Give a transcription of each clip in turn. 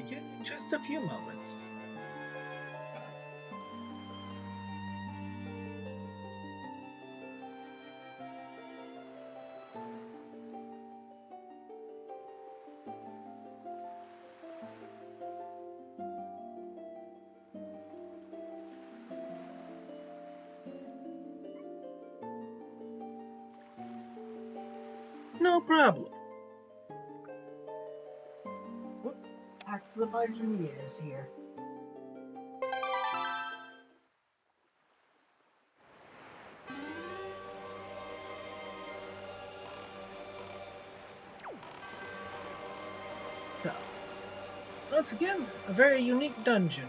like it in just a few moments. No problem. What act the budget is here? So, once again, a very unique dungeon.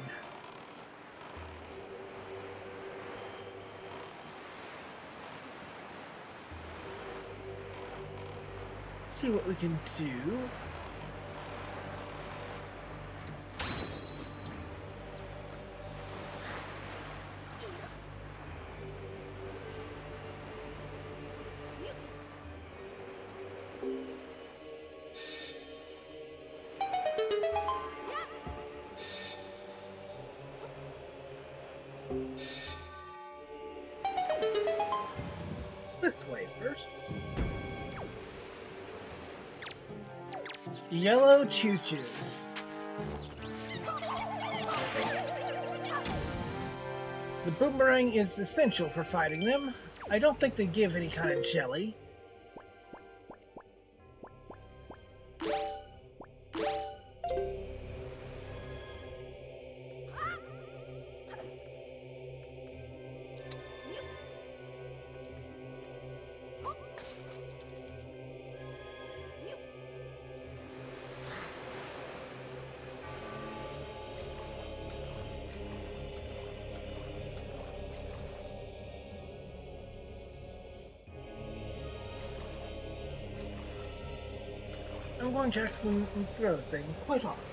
See what we can do. This way first. Yellow choo-choos. The boomerang is essential for fighting them. I don't think they give any kind of jelly. I'm going to actually throw things quite often.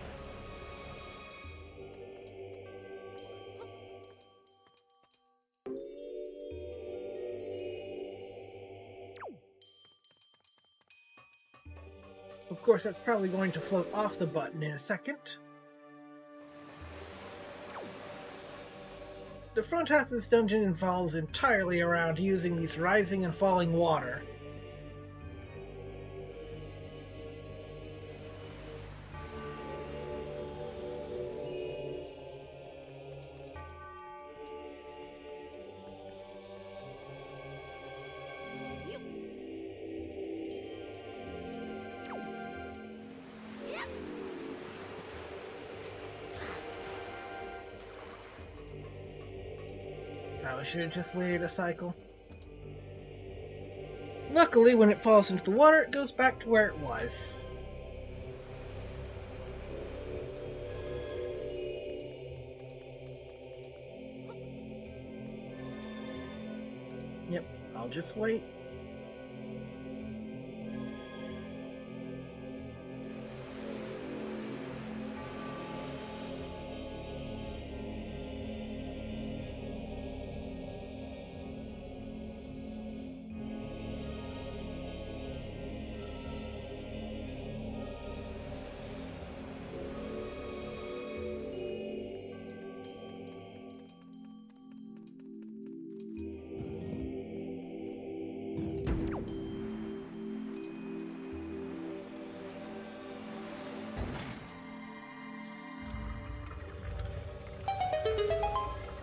Of course, that's probably going to float off the button in a second. The front half of this dungeon involves entirely around using these rising and falling water. I should have just waited a cycle. Luckily, when it falls into the water, it goes back to where it was. Yep, I'll just wait.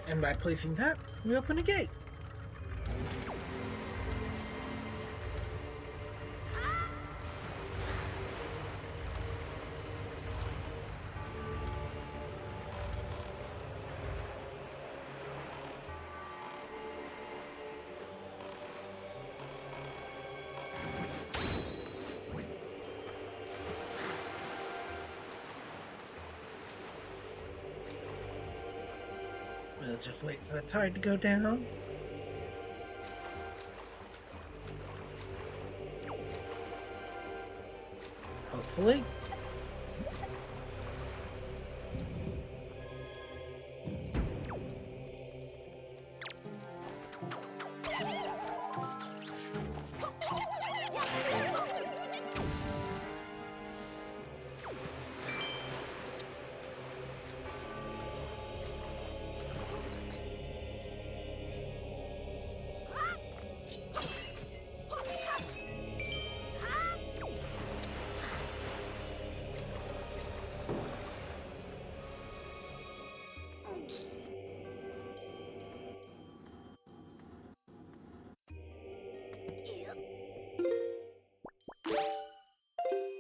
And by placing that, we open a gate. We'll just wait for the tide to go down. Hopefully.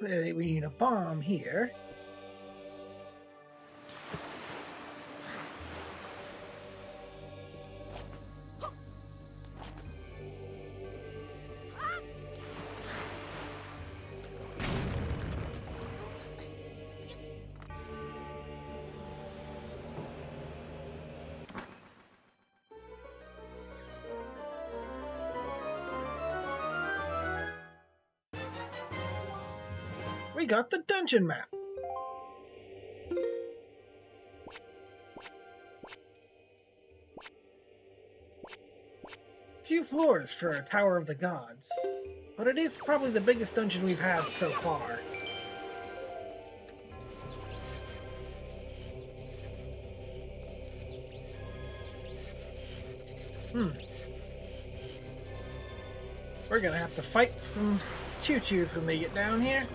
We need a bomb here. We got the dungeon map. Few floors for a Tower of the Gods, but it is probably the biggest dungeon we've had so far. We're gonna have to fight some choo-choos when they get down here.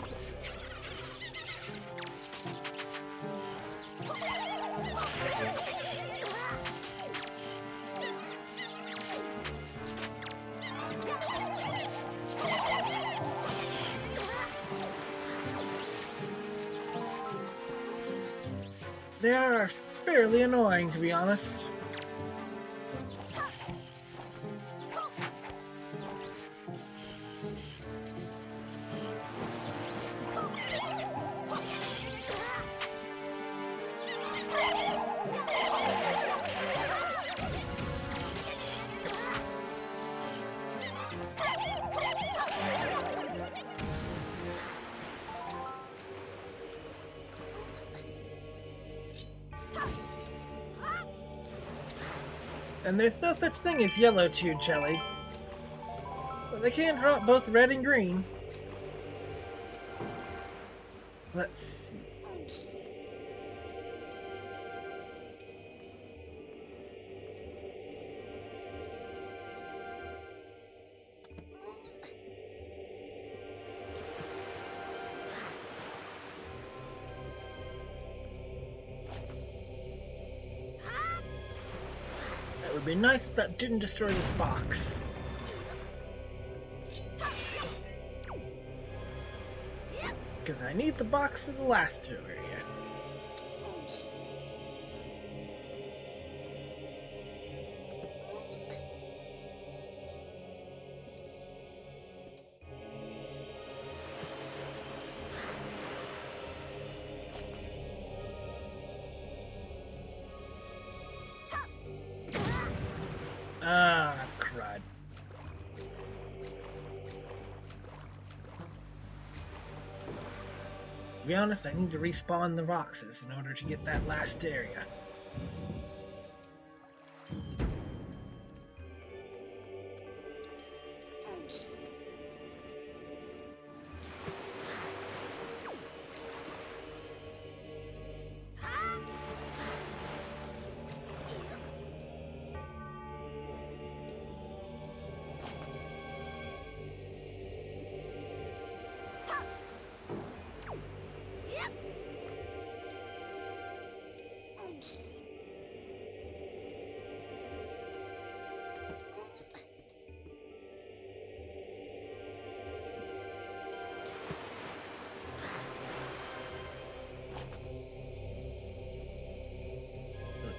They are fairly annoying, to be honest. And there's no such thing as yellow chewed jelly. But they can drop both red and green. Let's see. It would be nice if that didn't destroy this box. Because I need the box for the last area. Ah, crud. To be honest, I need to respawn the boxes in order to get that last area.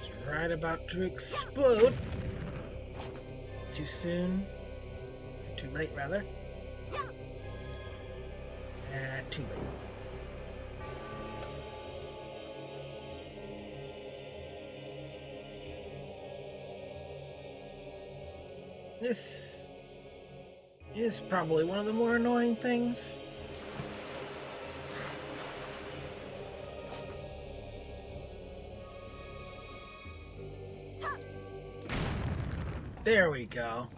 It's right about to explode. Too soon. Too late, rather. Too late. This is probably one of the more annoying things. There we go.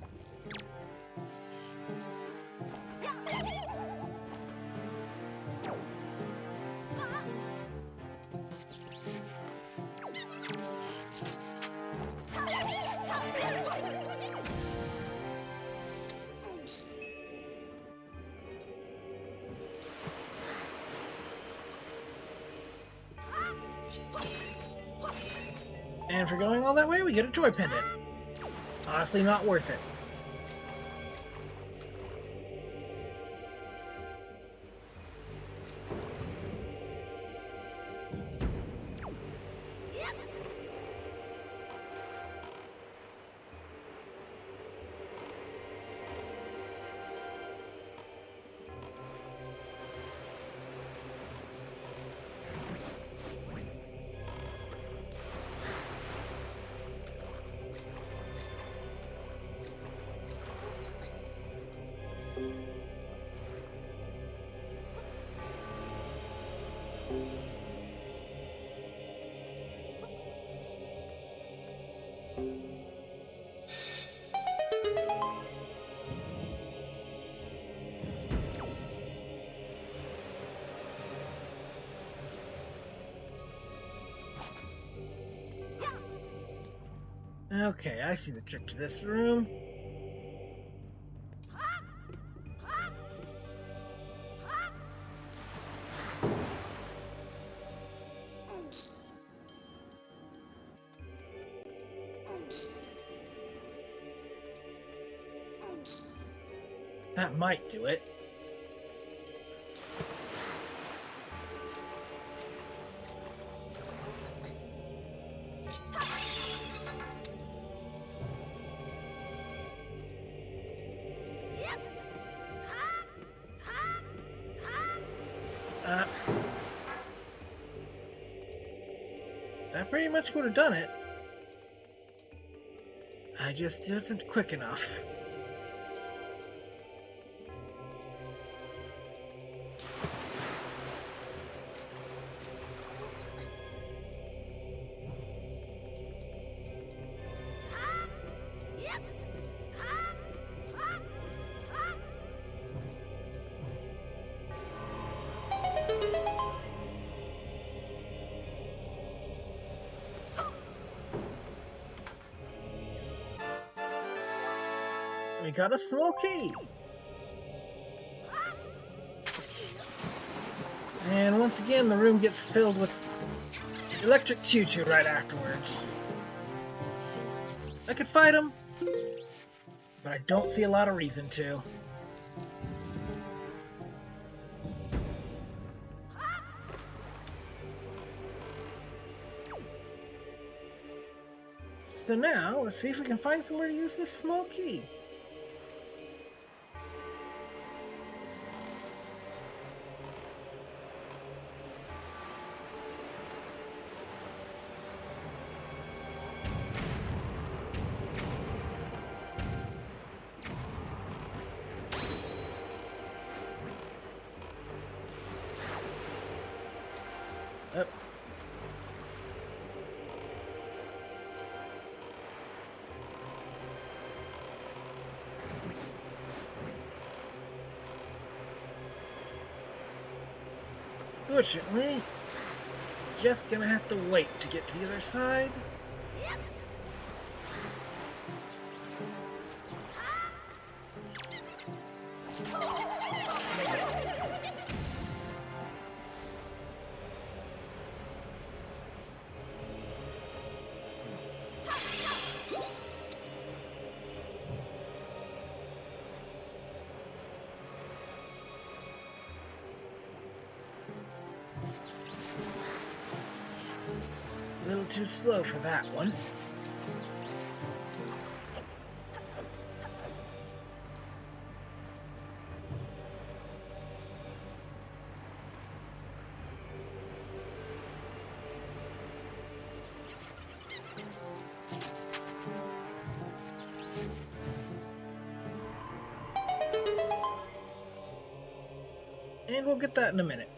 And for going all that way, we get a joy pendant. Honestly, not worth it. Okay, I see the trick to this room. That might do it. That pretty much would have done it. I just wasn't quick enough. We got a small key. And once again, the room gets filled with electric choo-choo right afterwards. I could fight him, but I don't see a lot of reason to. So now, let's see if we can find somewhere to use this small key. Up. Fortunately, just gonna have to wait to get to the other side. A little too slow for that one. And we'll get that in a minute.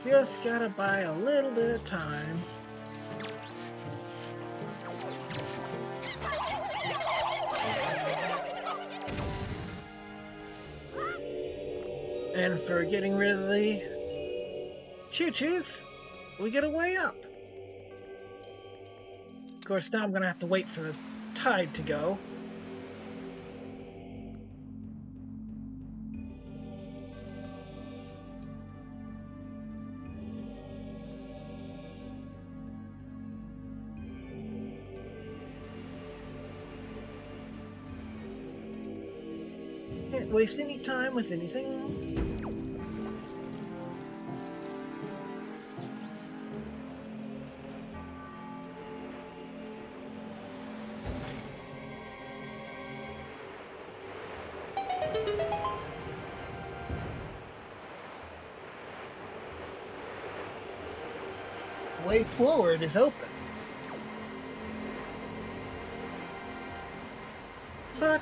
Just gotta buy a little bit of time. And for getting rid of the choo-choos, we get a way up. Of course, now I'm gonna have to wait for the tide to go. waste any time with anything. Way forward is open. But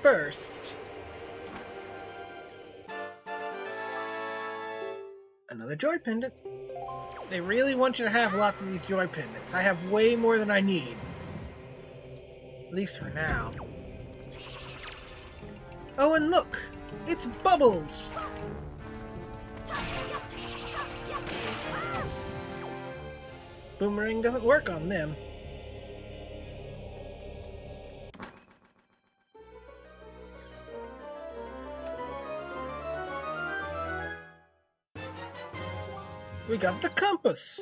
first, another joy pendant. They really want you to have lots of these joy pendants. I have way more than I need. At least for now. Oh, and look! It's Bubbles! Boomerang doesn't work on them. We got the compass!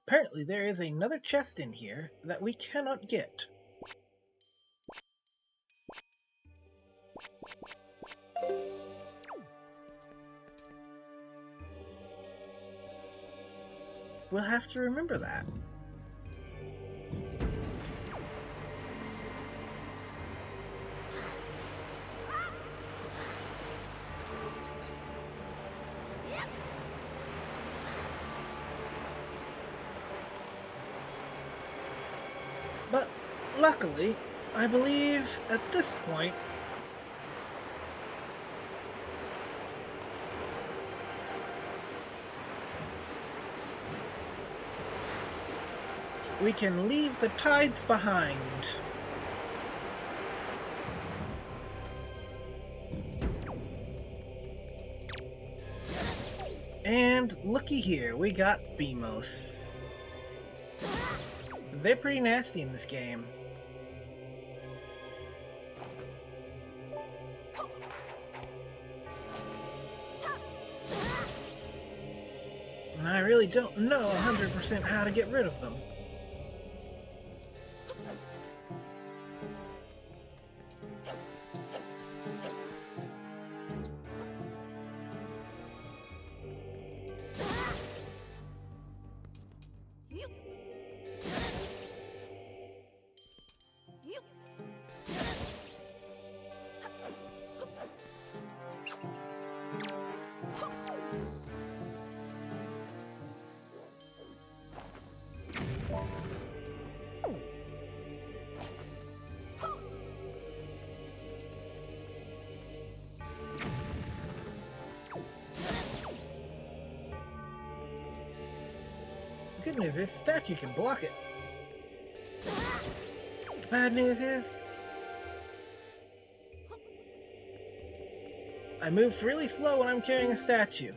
Apparently there is another chest in here that we cannot get. We'll have to remember that. But luckily, I believe at this point, we can leave the tides behind. And looky here, we got Beamos. They're pretty nasty in this game. And I really don't know 100% how to get rid of them. Good news is the statue can block it. The bad news is I move really slow when I'm carrying a statue.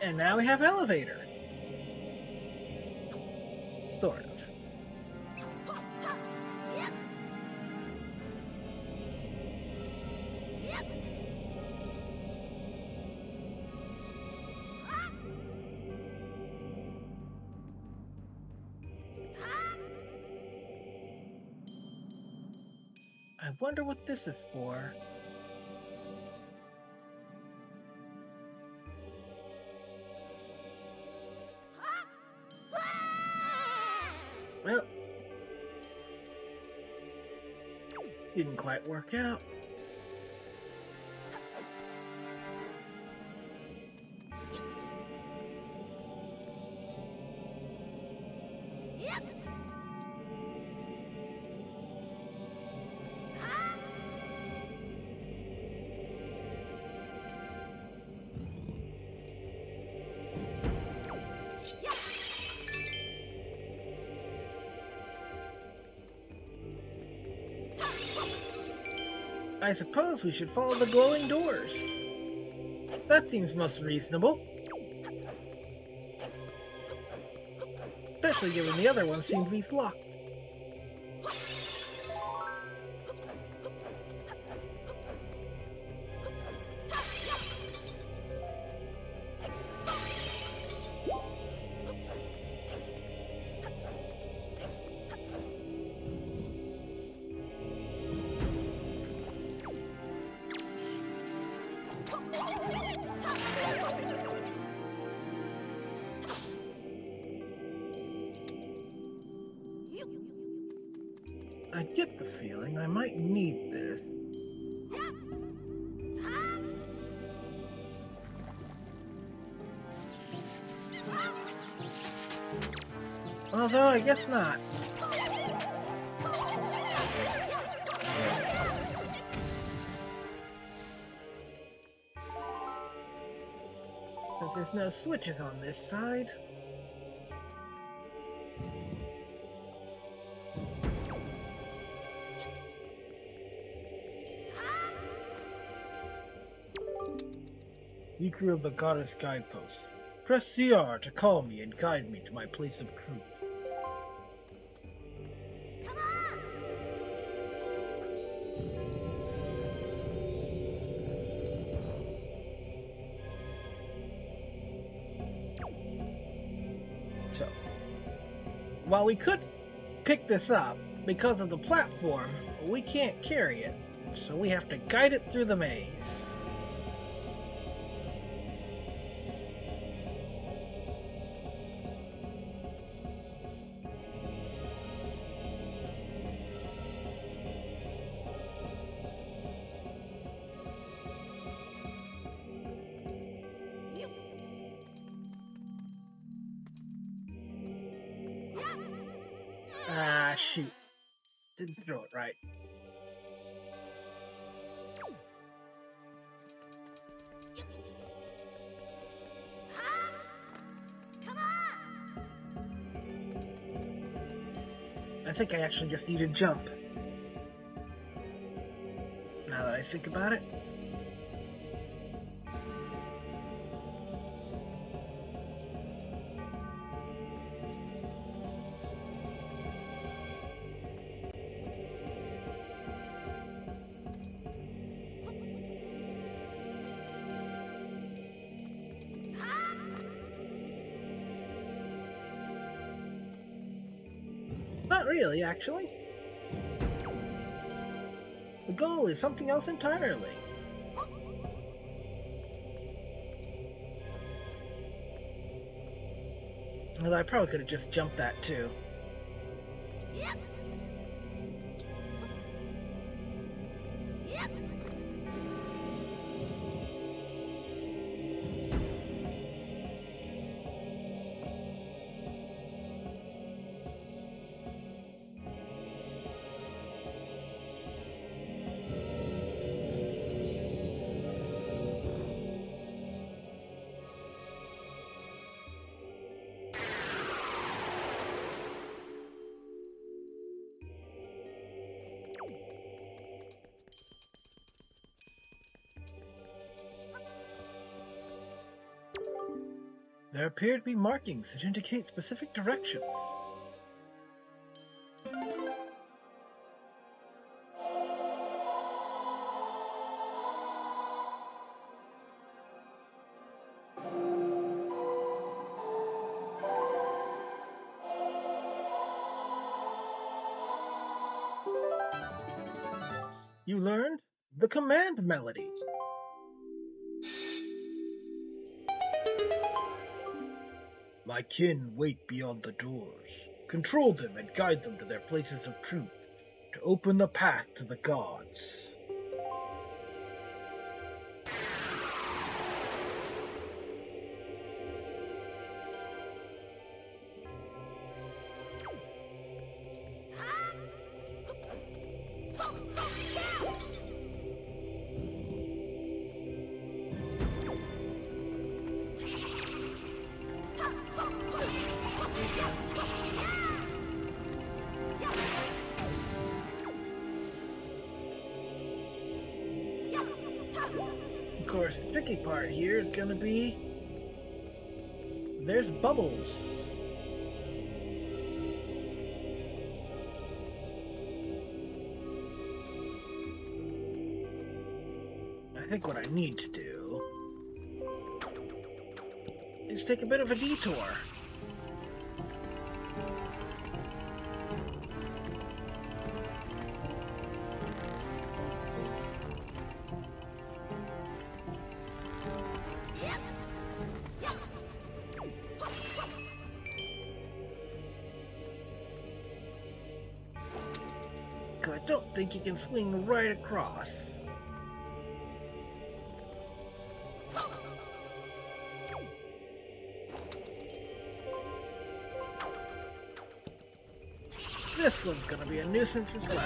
And now we have elevator. Sort of. I wonder what this is for. Well, didn't quite work out. I suppose we should follow the glowing doors. That seems most reasonable. Especially given the other ones seem to be locked. I get the feeling I might need this. Although, I guess not. Since there's no switches on this side. Secret of the Goddess Guidepost. Press CR to call me and guide me to my place of truth. So, while we could pick this up, because of the platform, we can't carry it, so we have to guide it through the maze. Ah, shoot. Didn't throw it right. I think I actually just need to jump. Now that I think about it. Not really, actually. The goal is something else entirely. Well, I probably could have just jumped that too. There appear to be markings that indicate specific directions. You learned the command melody. My kin wait beyond the doors. Control them and guide them to their places of truth, to open the path to the gods. course, the tricky part here is gonna be... there's bubbles. I think what I need to do is take a bit of a detour. I don't think you can swing right across. This one's gonna be a nuisance as well.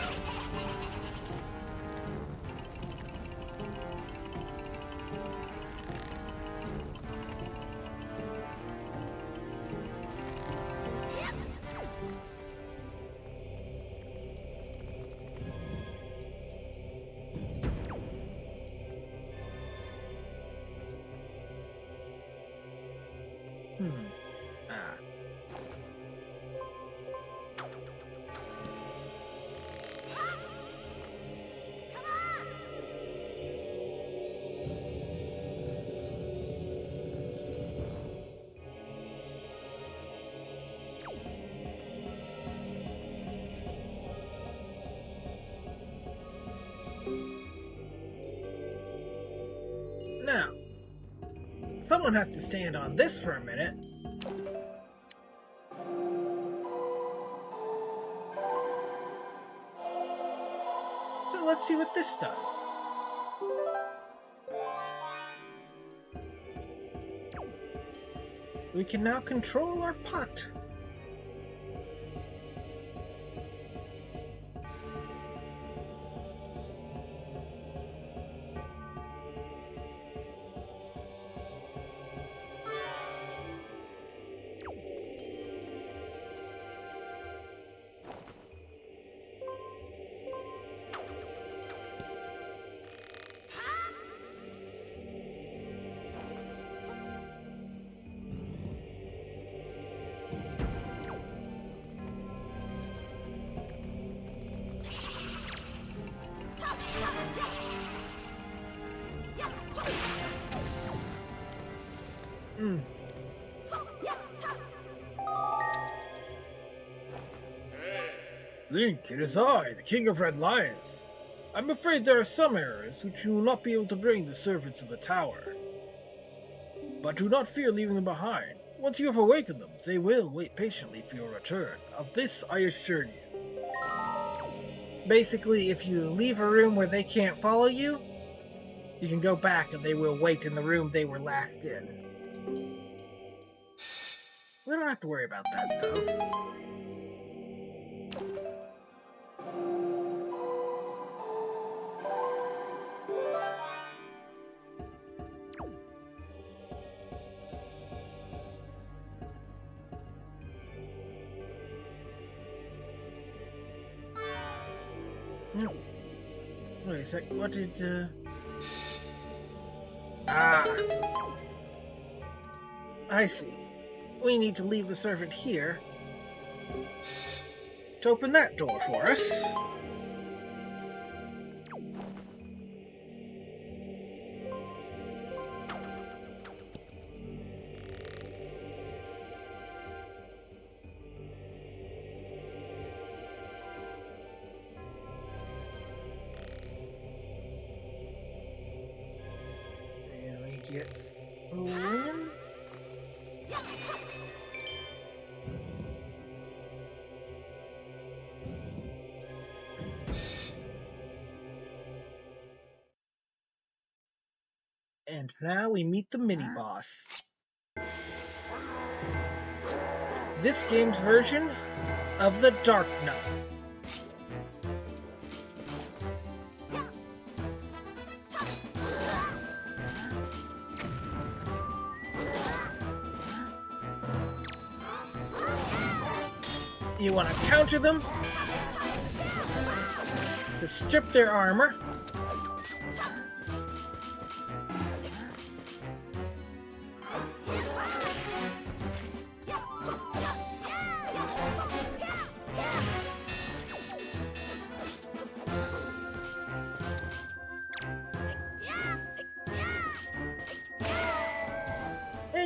Now, someone has to stand on this for a minute. So let's see what this does. We can now control our pot. Link, it is I, the King of Red Lions. I'm afraid there are some errors which you will not be able to bring the servants of the tower. But do not fear leaving them behind. Once you have awakened them, they will wait patiently for your return. Of this I assure you. Basically, if you leave a room where they can't follow you, you can go back and they will wait in the room they were last in. We don't have to worry about that, though. Wait a sec, what did, I see. We need to leave the servant here to open that door for us. Get in. And now we meet the mini-boss. This game's version of the Dark Knight. You want to counter them to strip their armor.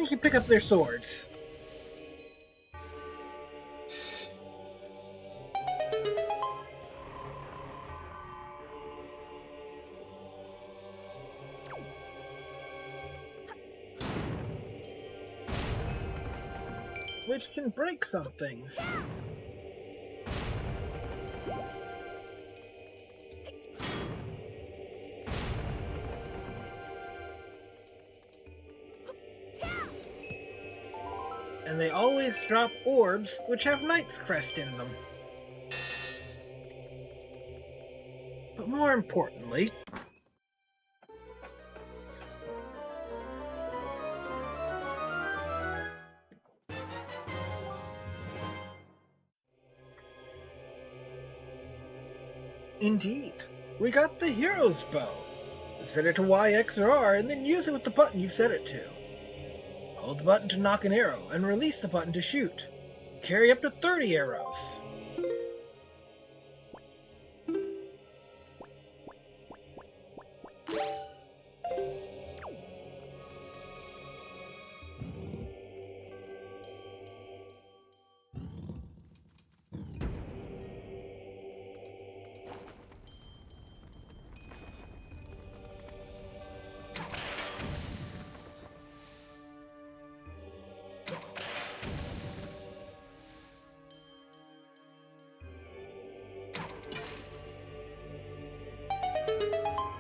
think you pick up their swords. Which can break some things. And they always drop orbs which have Knight's Crest in them. But more importantly, indeed, we got the Hero's Bow. Set it to Y, X, or R, and then use it with the button you've set it to. Hold the button to knock an arrow, and release the button to shoot. Carry up to 30 arrows.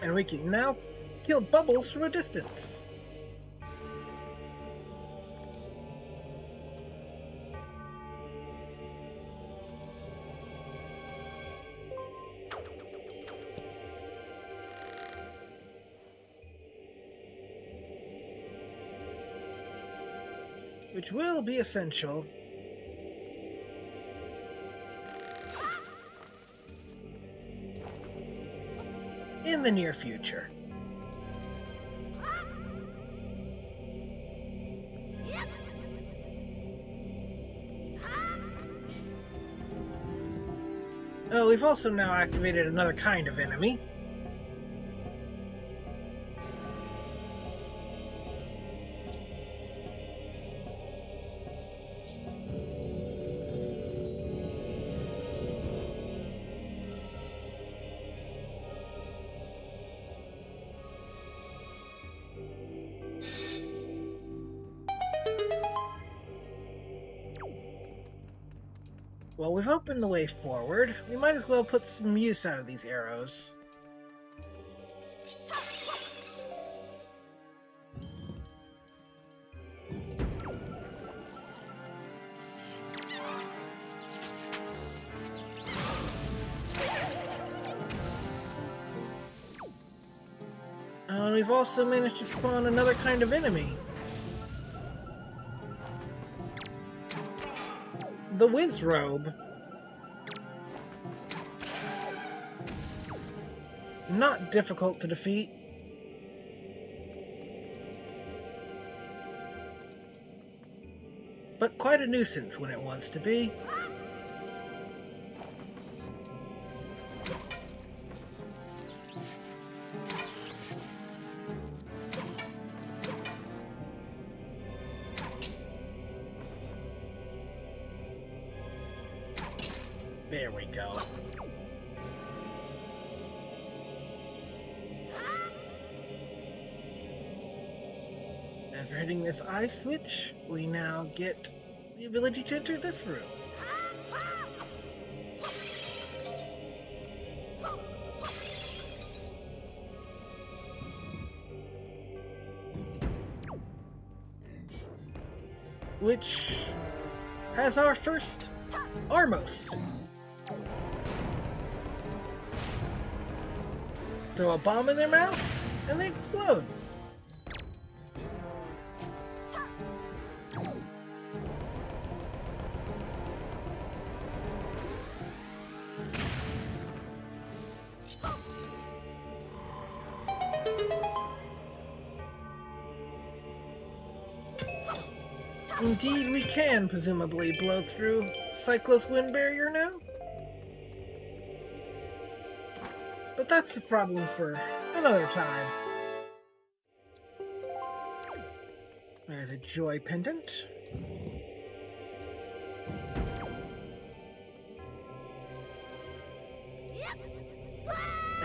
And we can now kill bubbles from a distance. Which will be essential in the near future. Oh, we've also now activated another kind of enemy. Well, we've opened the way forward. We might as well put some use out of these arrows. And we've also managed to spawn another kind of enemy. The Wizrobe. Not difficult to defeat. But quite a nuisance when it wants to be. There we go. After hitting this eye switch, we now get the ability to enter this room. Which has our first Armos. Throw a bomb in their mouth, and they explode. Indeed, we can presumably blow through Cyclo's wind barrier now. But that's a problem for another time. There's a joy pendant.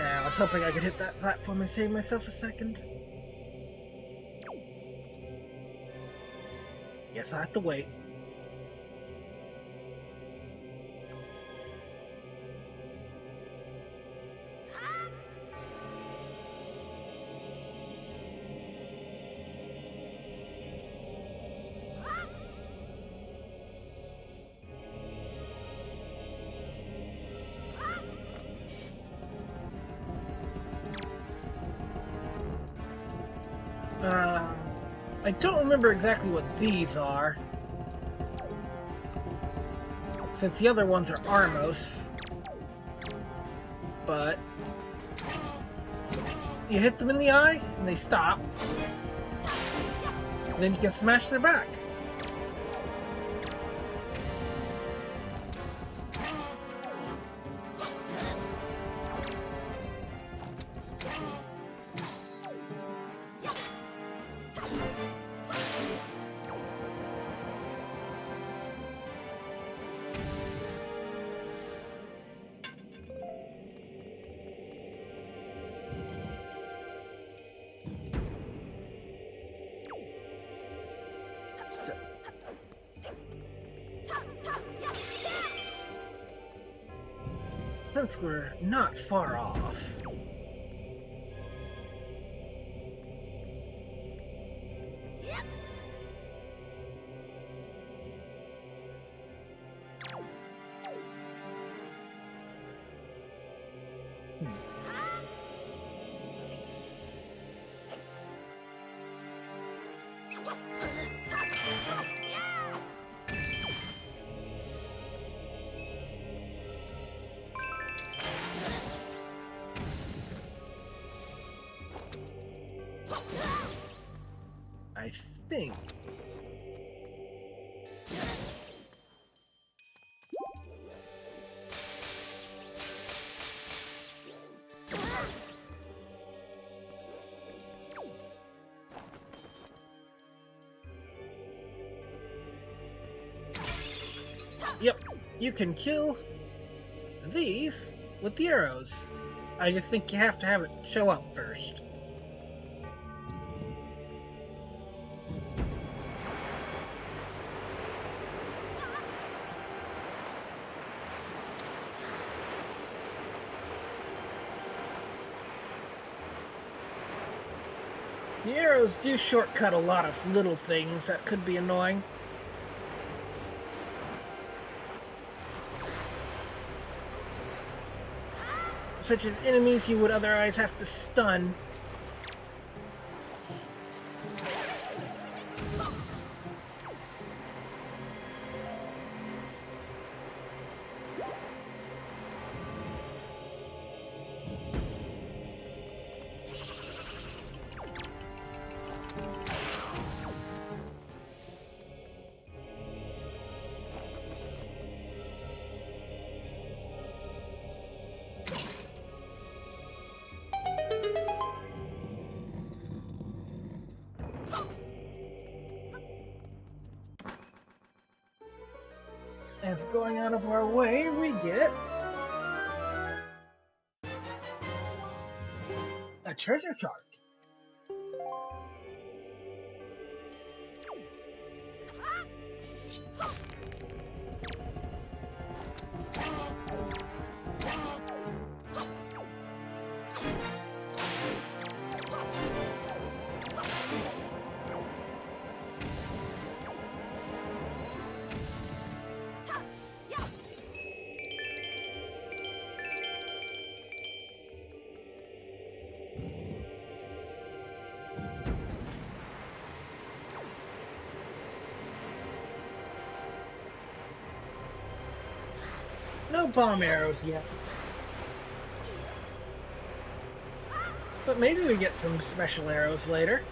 I was hoping I could hit that platform and save myself a second. Guess I have to wait. I don't remember exactly what these are, since the other ones are Armos, but you hit them in the eye, and they stop, and then you can smash their back. Since we're not far off. I think. Yep, you can kill these with the arrows. I just think you have to have it show up first. The arrows do shortcut a lot of little things that could be annoying. Such as enemies you would otherwise have to stun. And for going out of our way, we get a treasure chart. No bomb arrows yet. But maybe we get some special arrows later.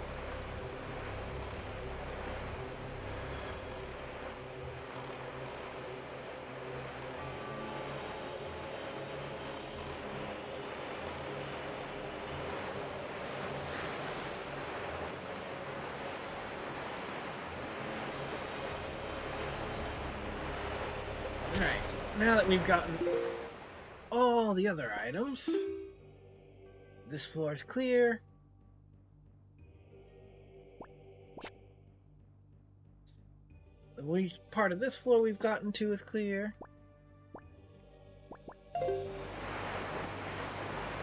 Alright, now that we've gotten all the other items, this floor is clear. The part of this floor we've gotten to is clear.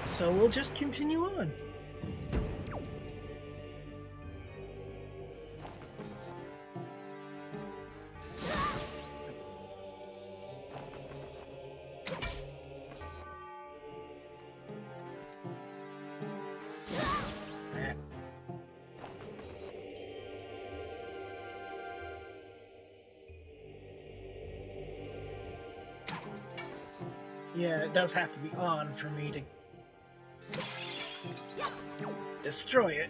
So we'll just continue on. Yeah, it does have to be on for me to destroy it.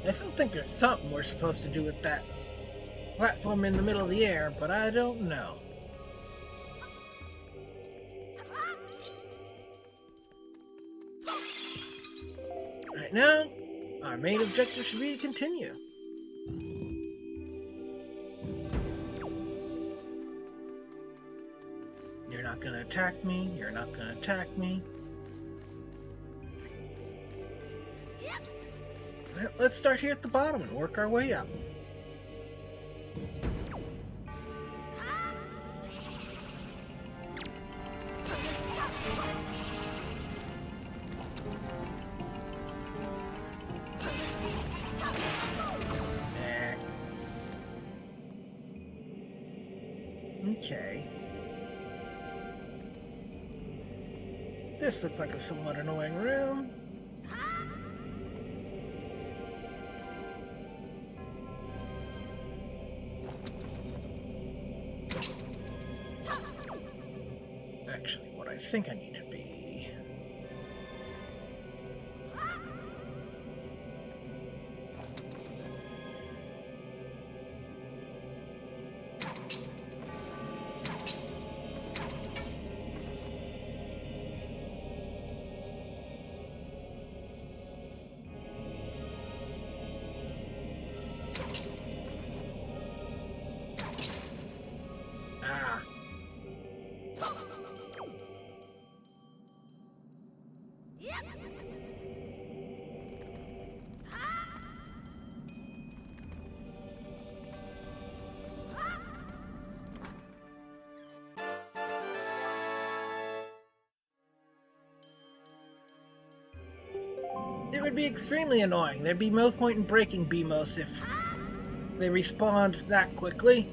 I still think there's something we're supposed to do with that platform in the middle of the air, but I don't know. Right now, our main objective should be to continue. You're not gonna attack me, you're not gonna attack me. Let's start here at the bottom and work our way up. Okay. This looks like a somewhat annoying room. Actually, what I think I need to be... It would be extremely annoying. There'd be no point in breaking BMOS if they respawned that quickly.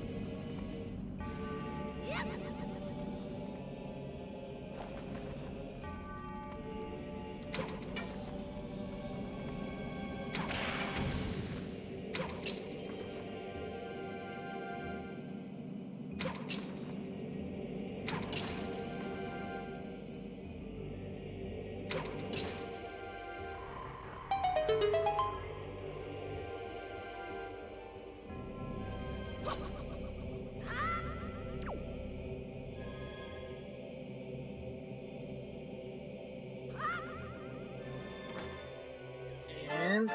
And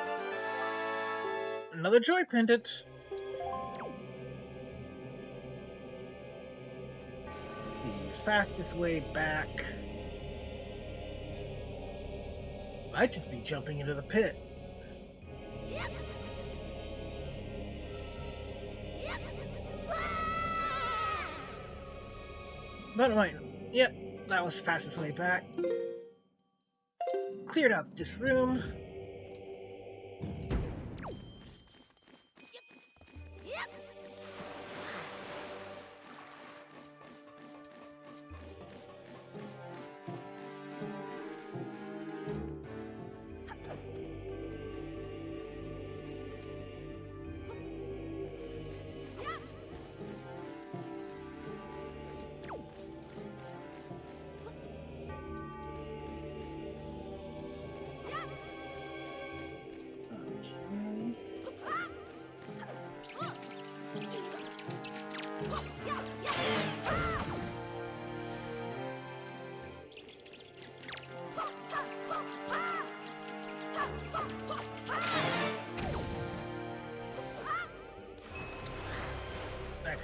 another joy pendant. The fastest way back might just be jumping into the pit. But it might. Yep, that was the fastest way back. Cleared out this room.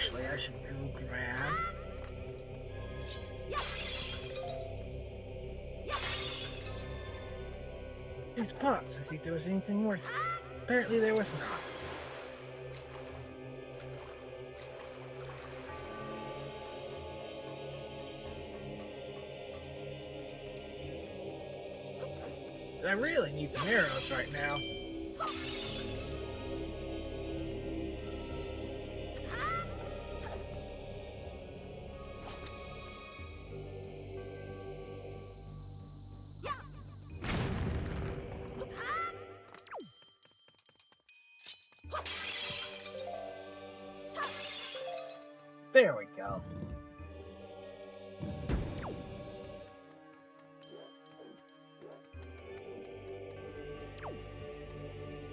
Actually, I should go grab... these pots to see if there was anything worth it. Apparently there was not. I really need the arrows right now. There we go.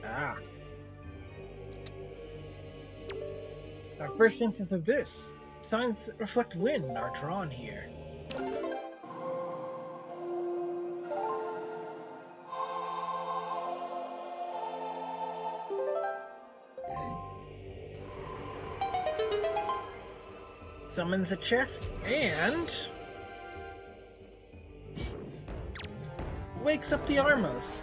Ah. Our first instance of this. Signs that reflect wind are drawn here. Summons a chest and wakes up the Armos.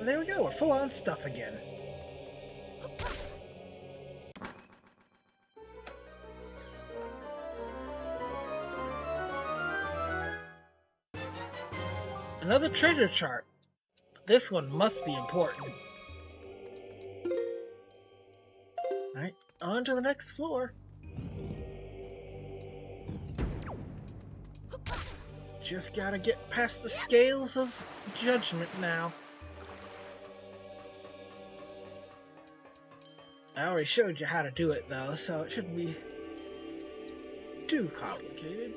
There we go, we're full on stuff again. Another treasure chart. This one must be important. Alright, on to the next floor. Just gotta get past the scales of judgment now. I already showed you how to do it though, so it shouldn't be too complicated.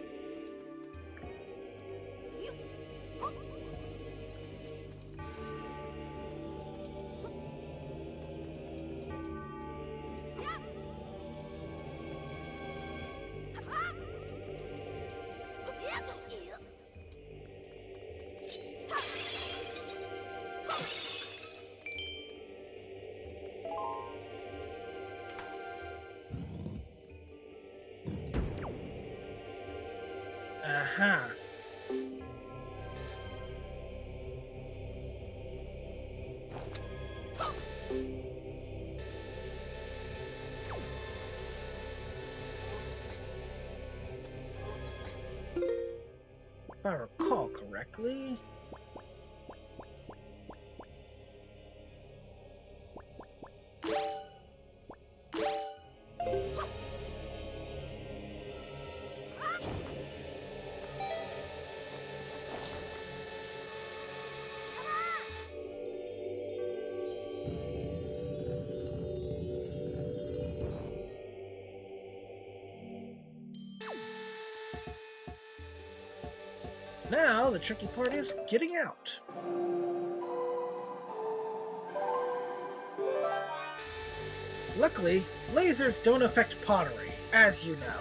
Aha. If I recall correctly... Now, the tricky part is getting out. Luckily, lasers don't affect pottery, as you know.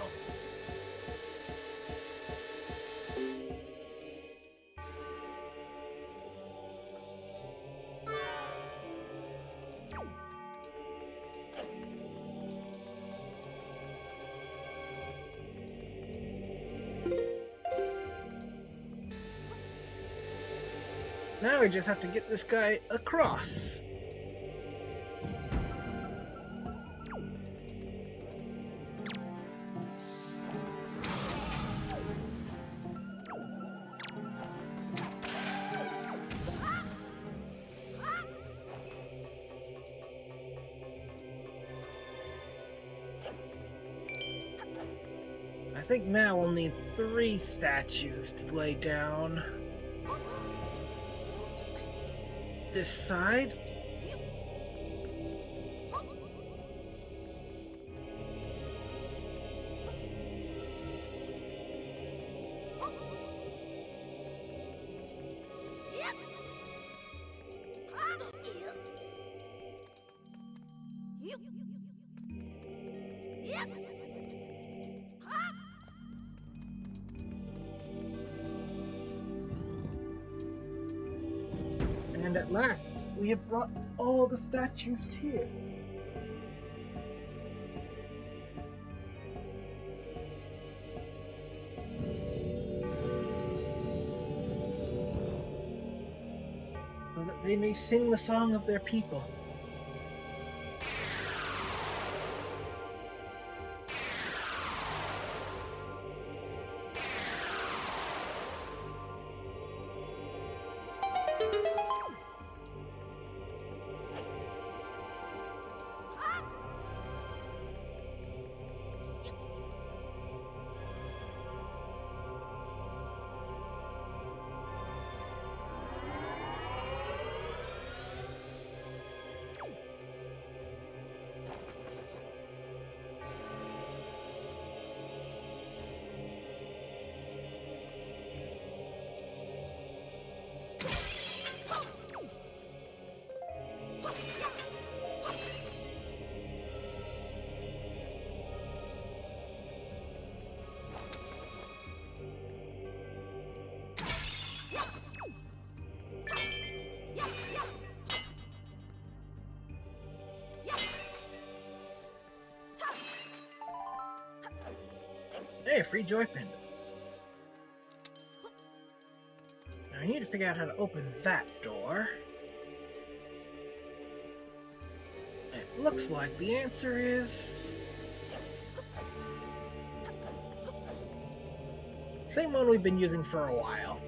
Now we just have to get this guy across. I think now we'll need 3 statues to lay down. This side. And at last, we have brought all the statues here. So that they may sing the song of their people. Hey, a free joy pendant. Now I need to figure out how to open that door. It looks like the answer is... same one we've been using for a while.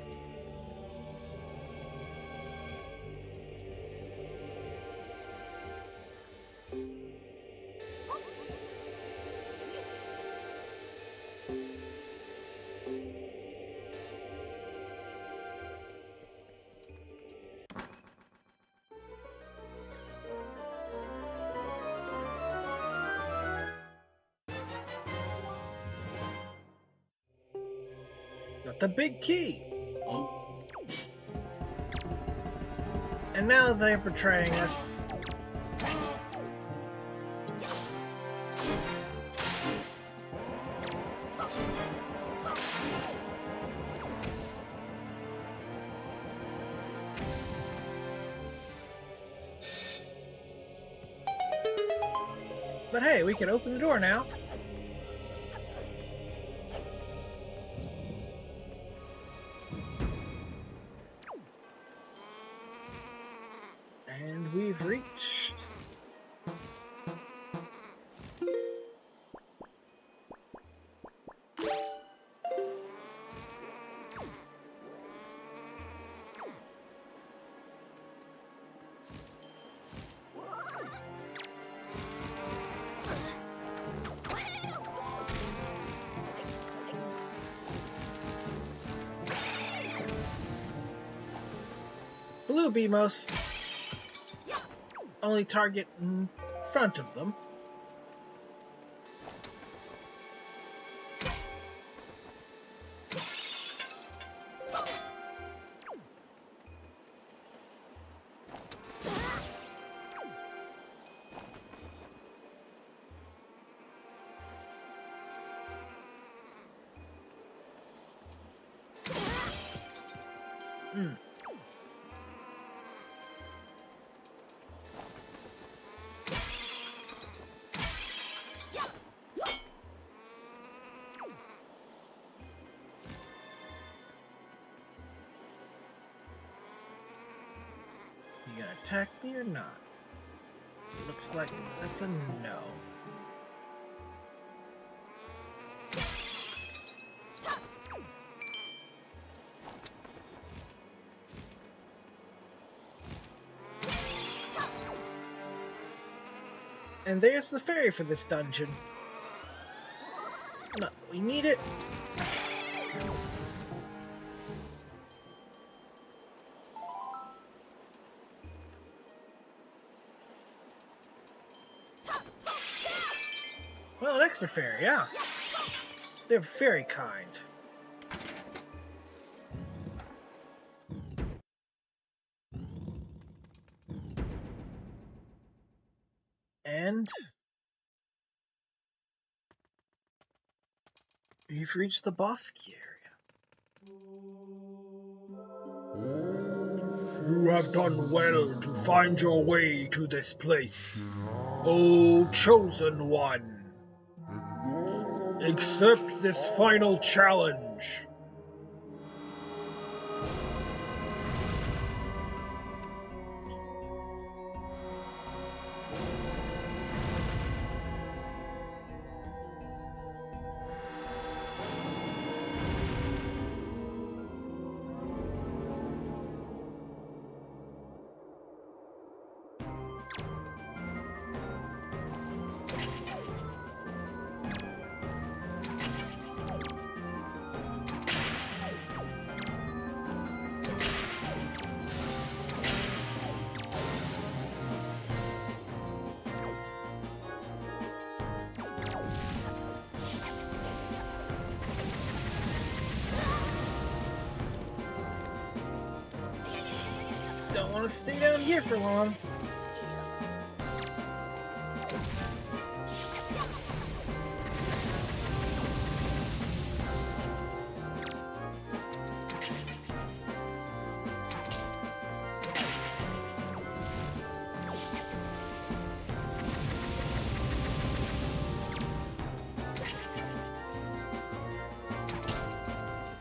Got the big key! Oh, And now they're betraying us. But hey, we can open the door now. And we've reached... Blue Beamos only target in front of them. You gonna attack me or not? Looks like that's a no. And there's the ferry for this dungeon. No, we need it. Well, an extra ferry, yeah. They're very kind. And you've reached the boss key area. You have done well to find your way to this place. O Chosen One, accept this final challenge. Don't want to stay down here for long.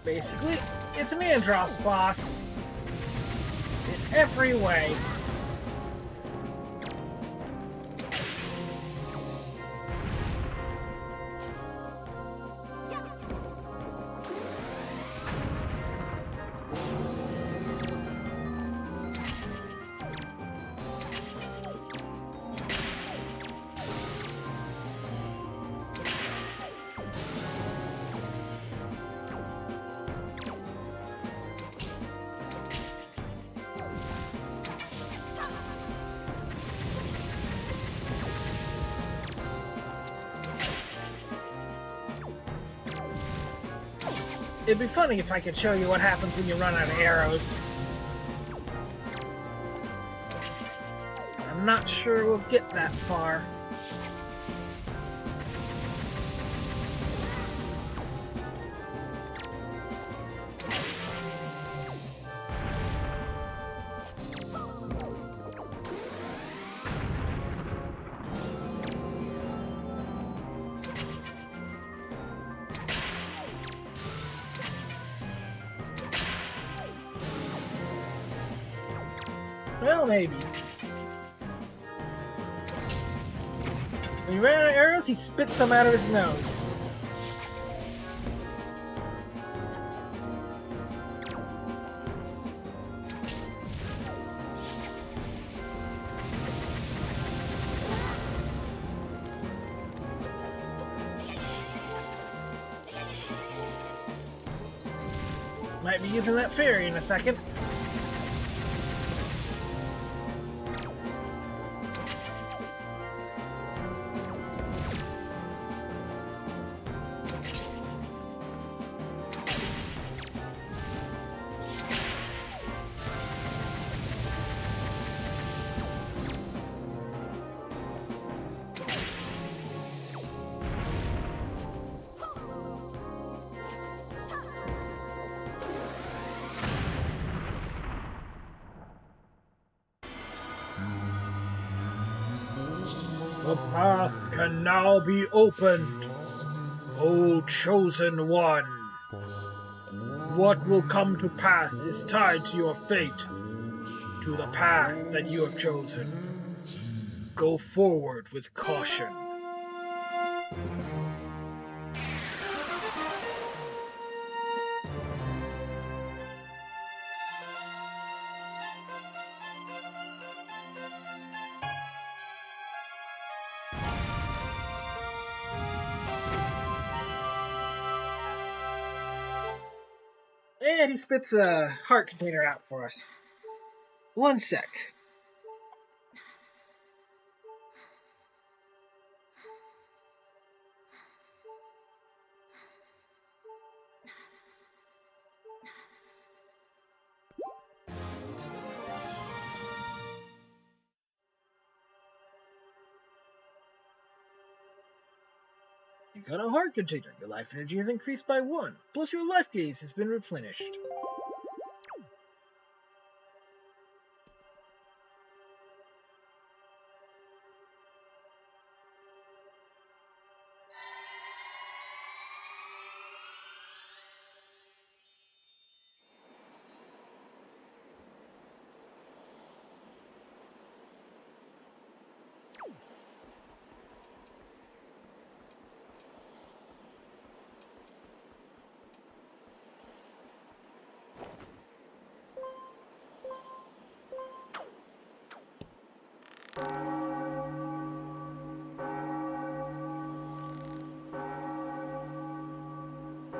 Basically, it's an Andros boss. In every way. It'd be funny if I could show you what happens when you run out of arrows. I'm not sure we'll get that far. Well, maybe. When he ran out of arrows, he spit some out of his nose. Might be using that fairy in a second. The path can now be opened, O Chosen One. What will come to pass is tied to your fate, to the path that you have chosen. Go forward with caution. And he spits a heart container out for us. One sec. You got a heart container. Your life energy has increased by 1, plus your life gauge has been replenished.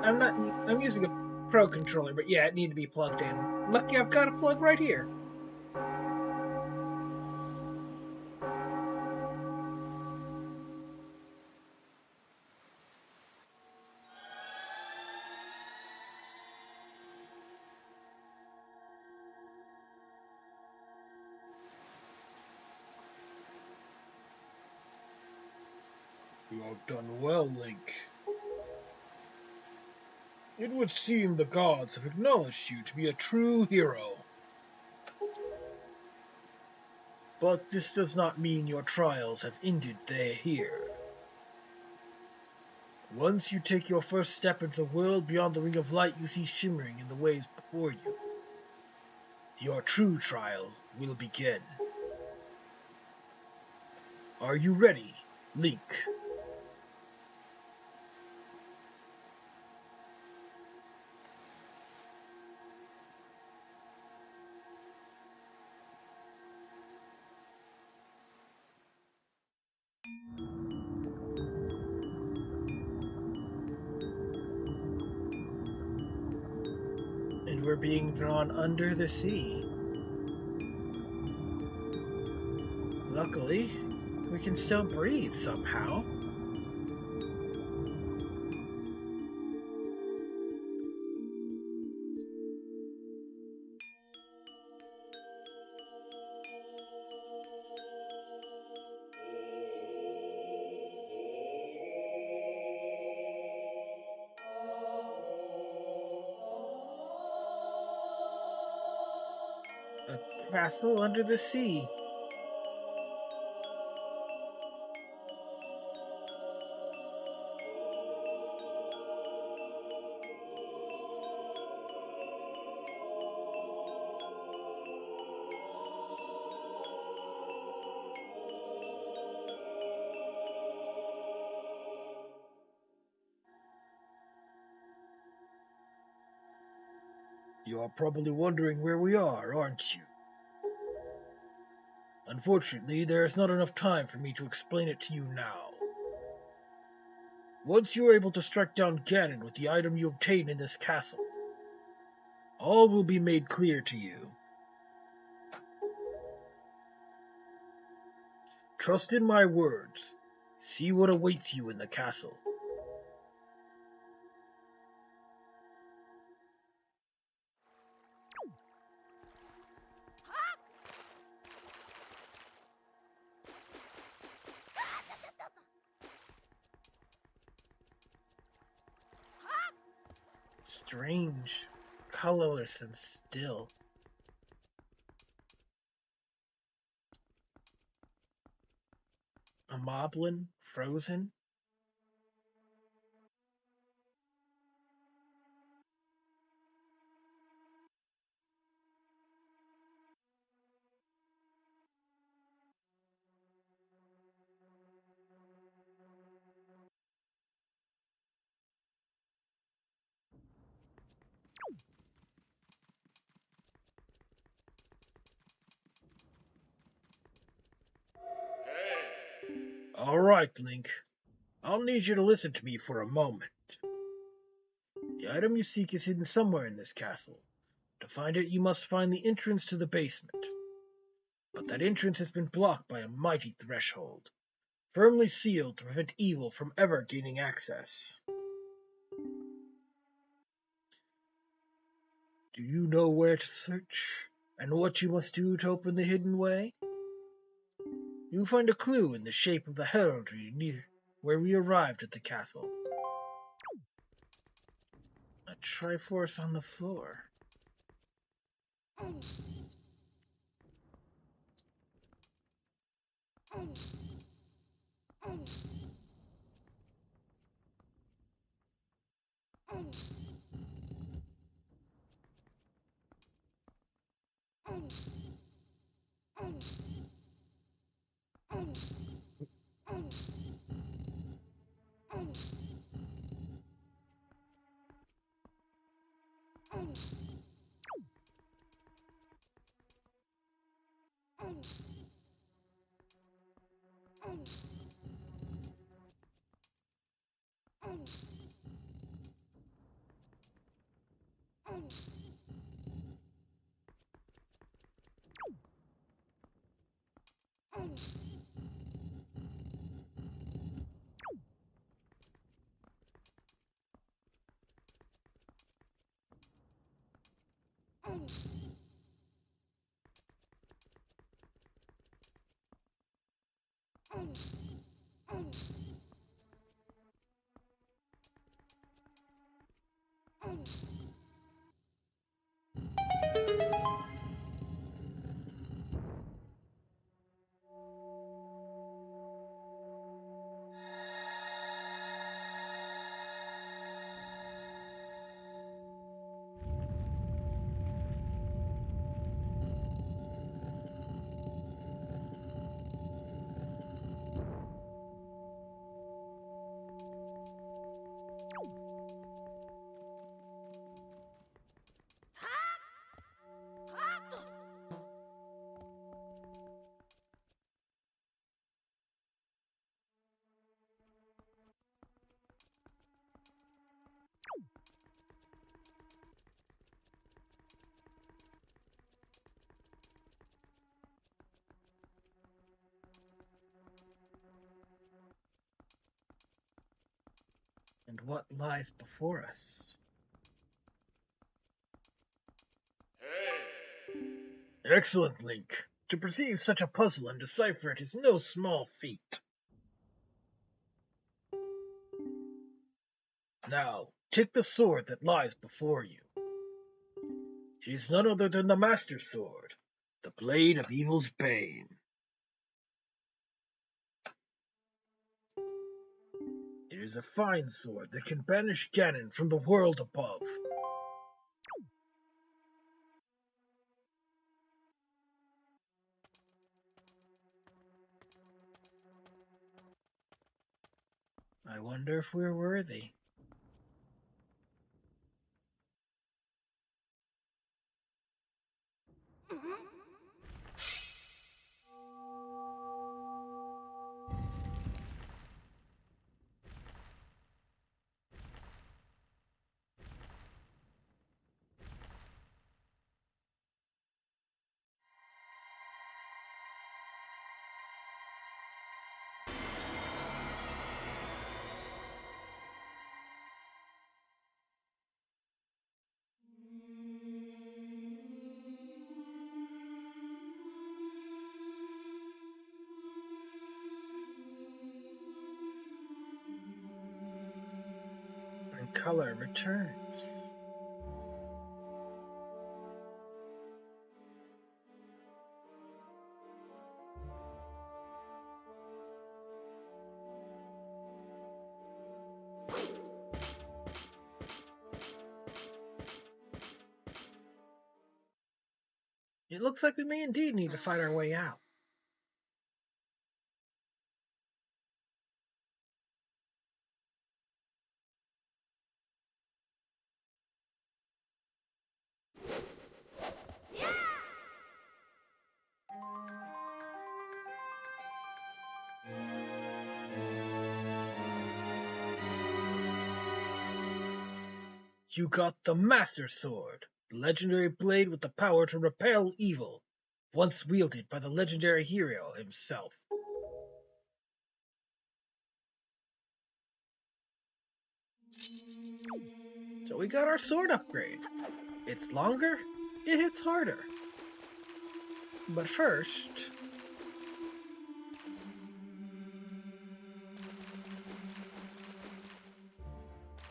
I'm using a Pro controller, but yeah, it needed to be plugged in. Lucky I've got a plug right here. You have done well, Link. It would seem the gods have acknowledged you to be a true hero. But this does not mean your trials have ended there here. Once you take your first step into the world beyond the ring of light you see shimmering in the waves before you, your true trial will begin. Are you ready, Link? And we're being drawn under the sea. Luckily, we can still breathe somehow. A castle under the sea. You are probably wondering where we are, aren't you? Unfortunately, there is not enough time for me to explain it to you now. Once you are able to strike down Ganon with the item you obtain in this castle, all will be made clear to you. Trust in my words. See what awaits you in the castle. Strange, colorless and still. A moblin, frozen. All right, Link. I'll need you to listen to me for a moment. The item you seek is hidden somewhere in this castle. To find it, you must find the entrance to the basement. But that entrance has been blocked by a mighty threshold, firmly sealed to prevent evil from ever gaining access. Do you know where to search, and what you must do to open the hidden way? You'll find a clue in the shape of the heraldry near where we arrived at the castle. A Triforce on the floor. And what lies before us? Excellent, Link. To perceive such a puzzle and decipher it is no small feat. Now, take the sword that lies before you. It is none other than the Master Sword, the blade of evil's bane. It is a fine sword that can banish Ganon from the world above. I wonder if we're worthy. When color returns. It looks like we may indeed need to fight our way out. You got the Master Sword, the legendary blade with the power to repel evil, once wielded by the legendary hero himself. So we got our sword upgrade. It's longer, it hits harder. But first...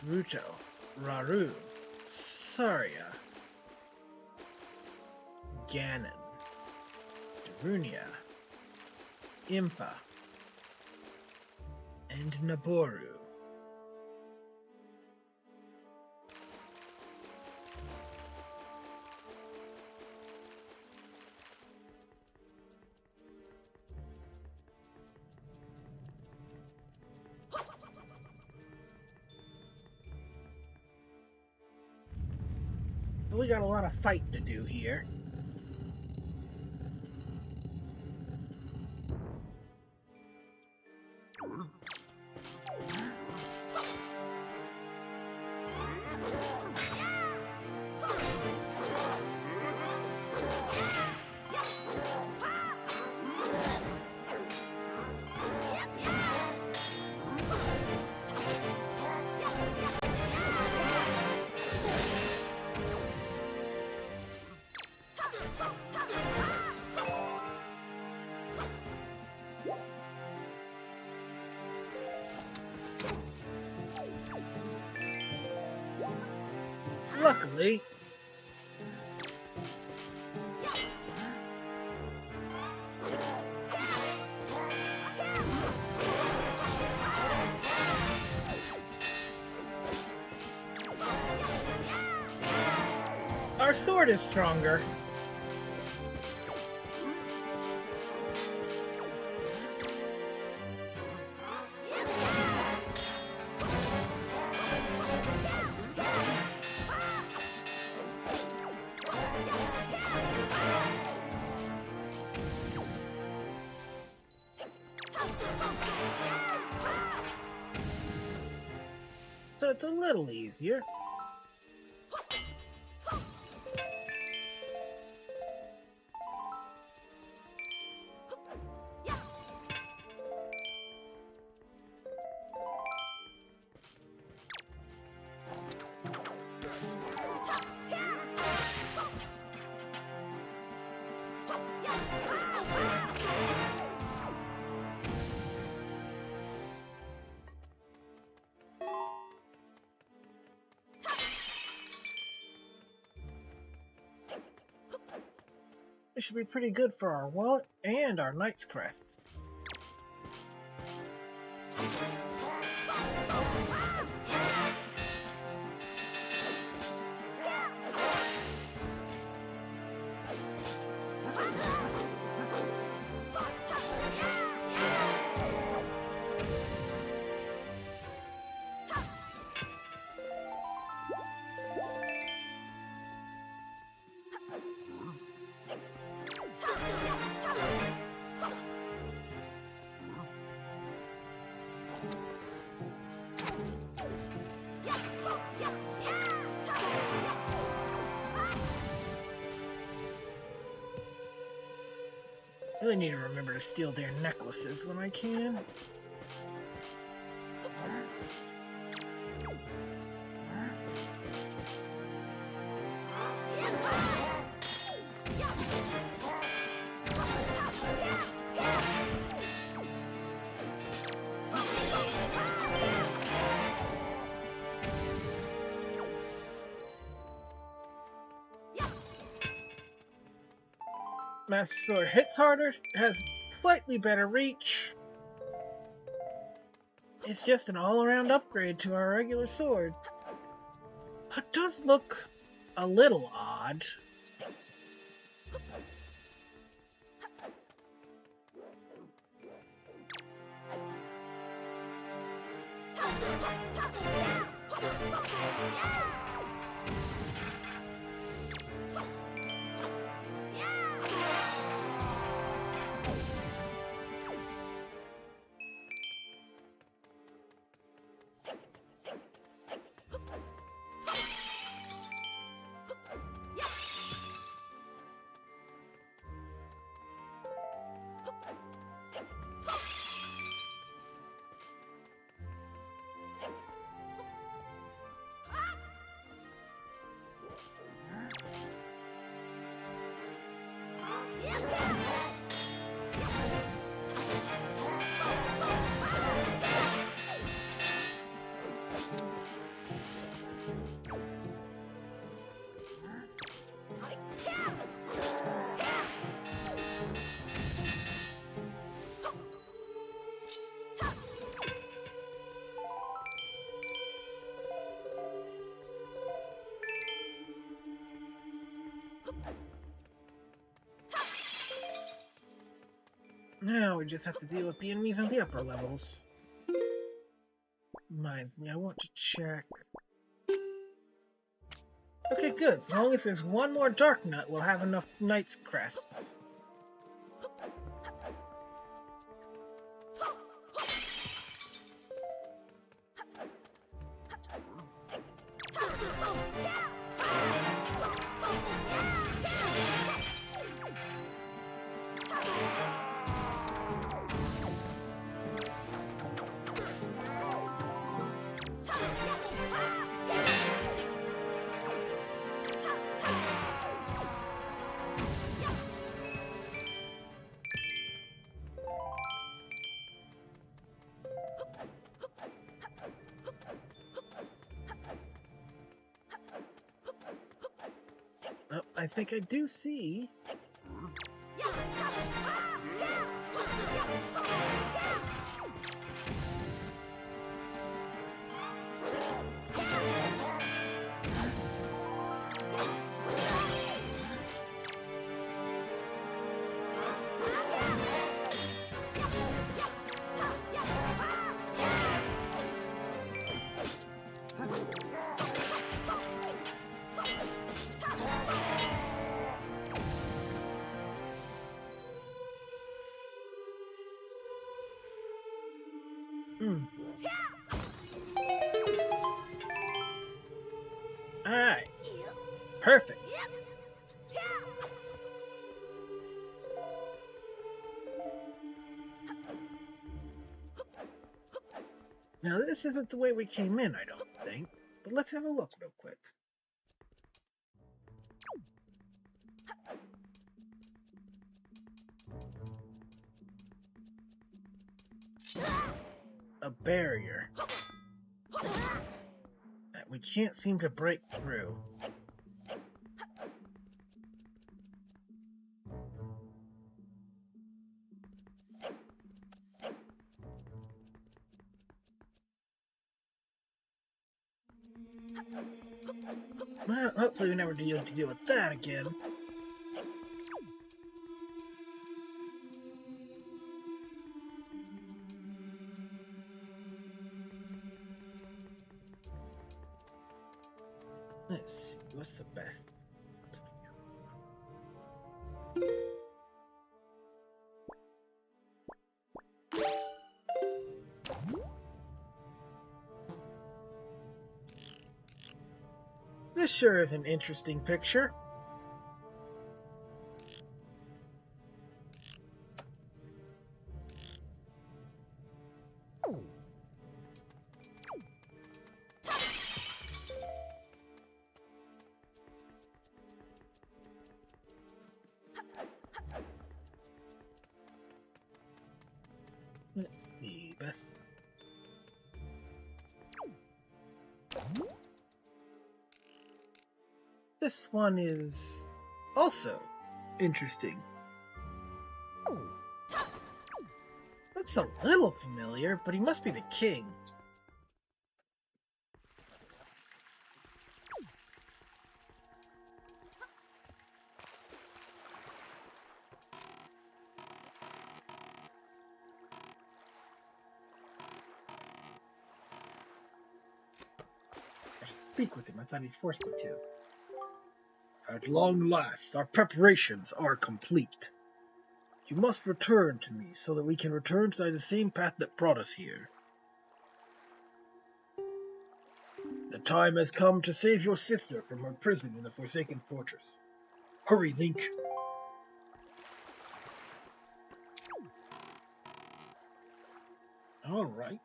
Ruto, Raru, Saria, Ganon, Darunia, Impa, and Naboru. We got a lot of fighting to do here. Luckily, our sword is stronger. So it's a little easier. It should be pretty good for our wallet and our knight's crest. I really need to remember to steal their necklaces when I can. Master Sword hits harder, has slightly better reach. It's just an all-around upgrade to our regular sword. It does look a little odd. Now we just have to deal with the enemies on the upper levels. Reminds me, I want to check. Okay, good. As long as there's one more Dark Nut, we'll have enough Knight's Crests. Oh, I think I do see. Alright. Perfect. Now this isn't the way we came in, I don't think. But let's have a look real quick. A barrier that we can't seem to break through. Well, hopefully we never have to deal with that again. Let's see, what's the best? This sure is an interesting picture. Let's see, best. This one is also interesting. Looks a little familiar, but he must be the king. I should speak with him. I thought he'd forced me to. At long last, our preparations are complete. You must return to me so that we can return to the same path that brought us here. The time has come to save your sister from her prison in the Forsaken Fortress. Hurry, Link. All right.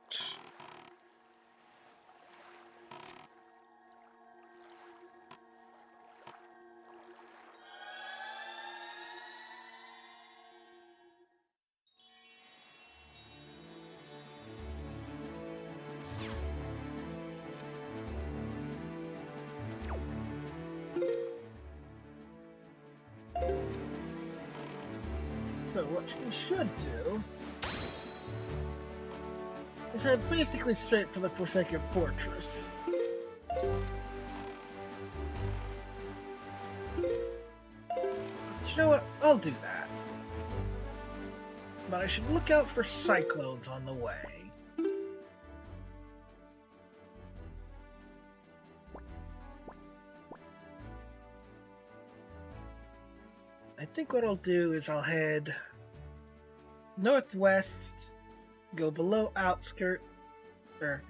So what we should do is head basically straight for the Forsaken Fortress. You know what? I'll do that. But I should look out for cyclones on the way. I think what I'll do is I'll head northwest, go below outskirt, or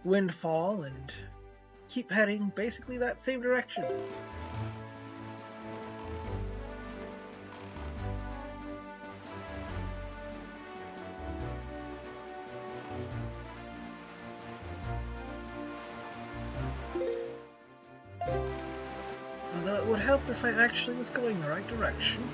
Windfall, and keep heading basically that same direction. Although it would help if I actually was going the right direction.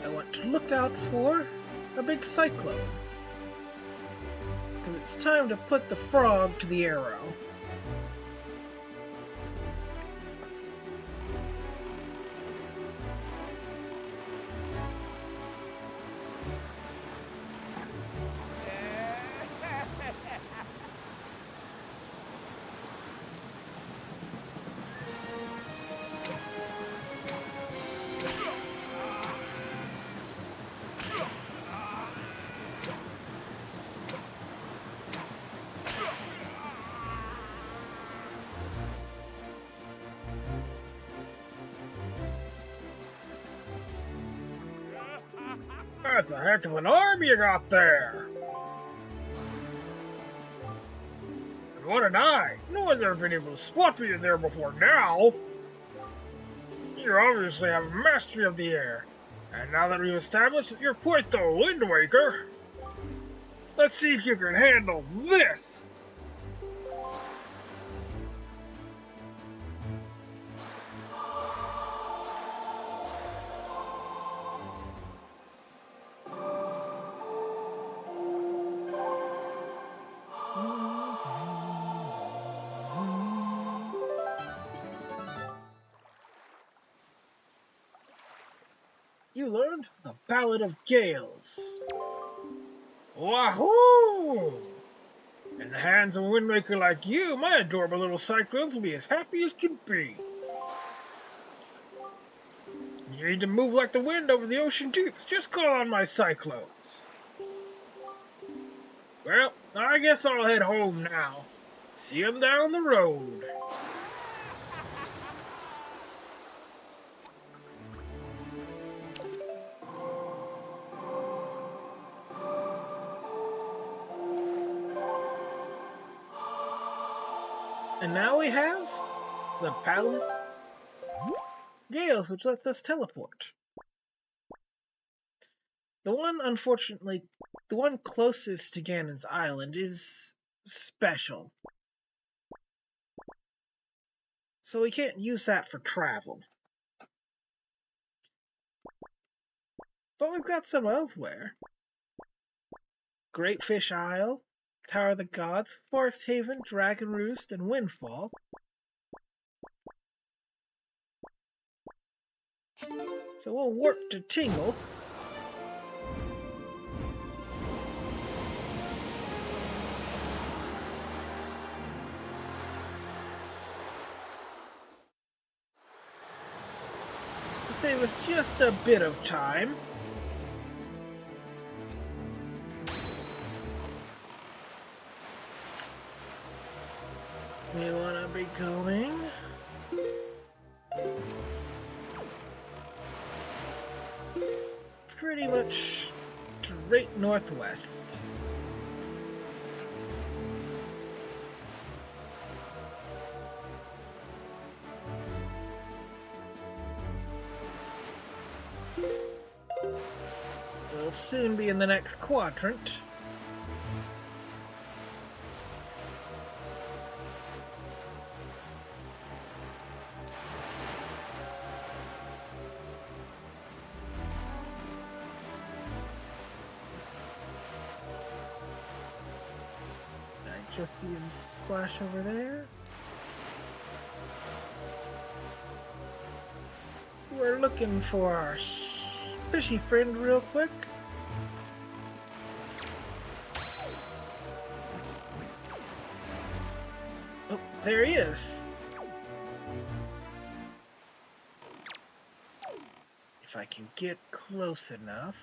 I want to look out for a big cyclone. Because it's time to put the frog to the arrow. That's a heck of an army you got there! And what an eye! No one's ever been able to spot me in there before now! You obviously have mastery of the air. And now that we've established that you're quite the Wind Waker, let's see if you can handle this! You learned the Ballad of Gales. Wahoo! In the hands of a windmaker like you, my adorable little cyclones will be as happy as can be. You need to move like the wind over the ocean deeps. Just call on my cyclones. Well, I guess I'll head home now. See you down the road. And now we have the Ballad Gales, which lets us teleport. The one closest to Ganon's island is special. So we can't use that for travel. But we've got some elsewhere. Great Fish Isle, Tower of the Gods, Forest Haven, Dragon Roost, and Windfall. So we'll warp to Tingle. To save us just a bit of time. We want to be going pretty much straight northwest. We'll soon be in the next quadrant. Just see him splash over there. We're looking for our fishy friend real quick. Oh, there he is. If I can get close enough.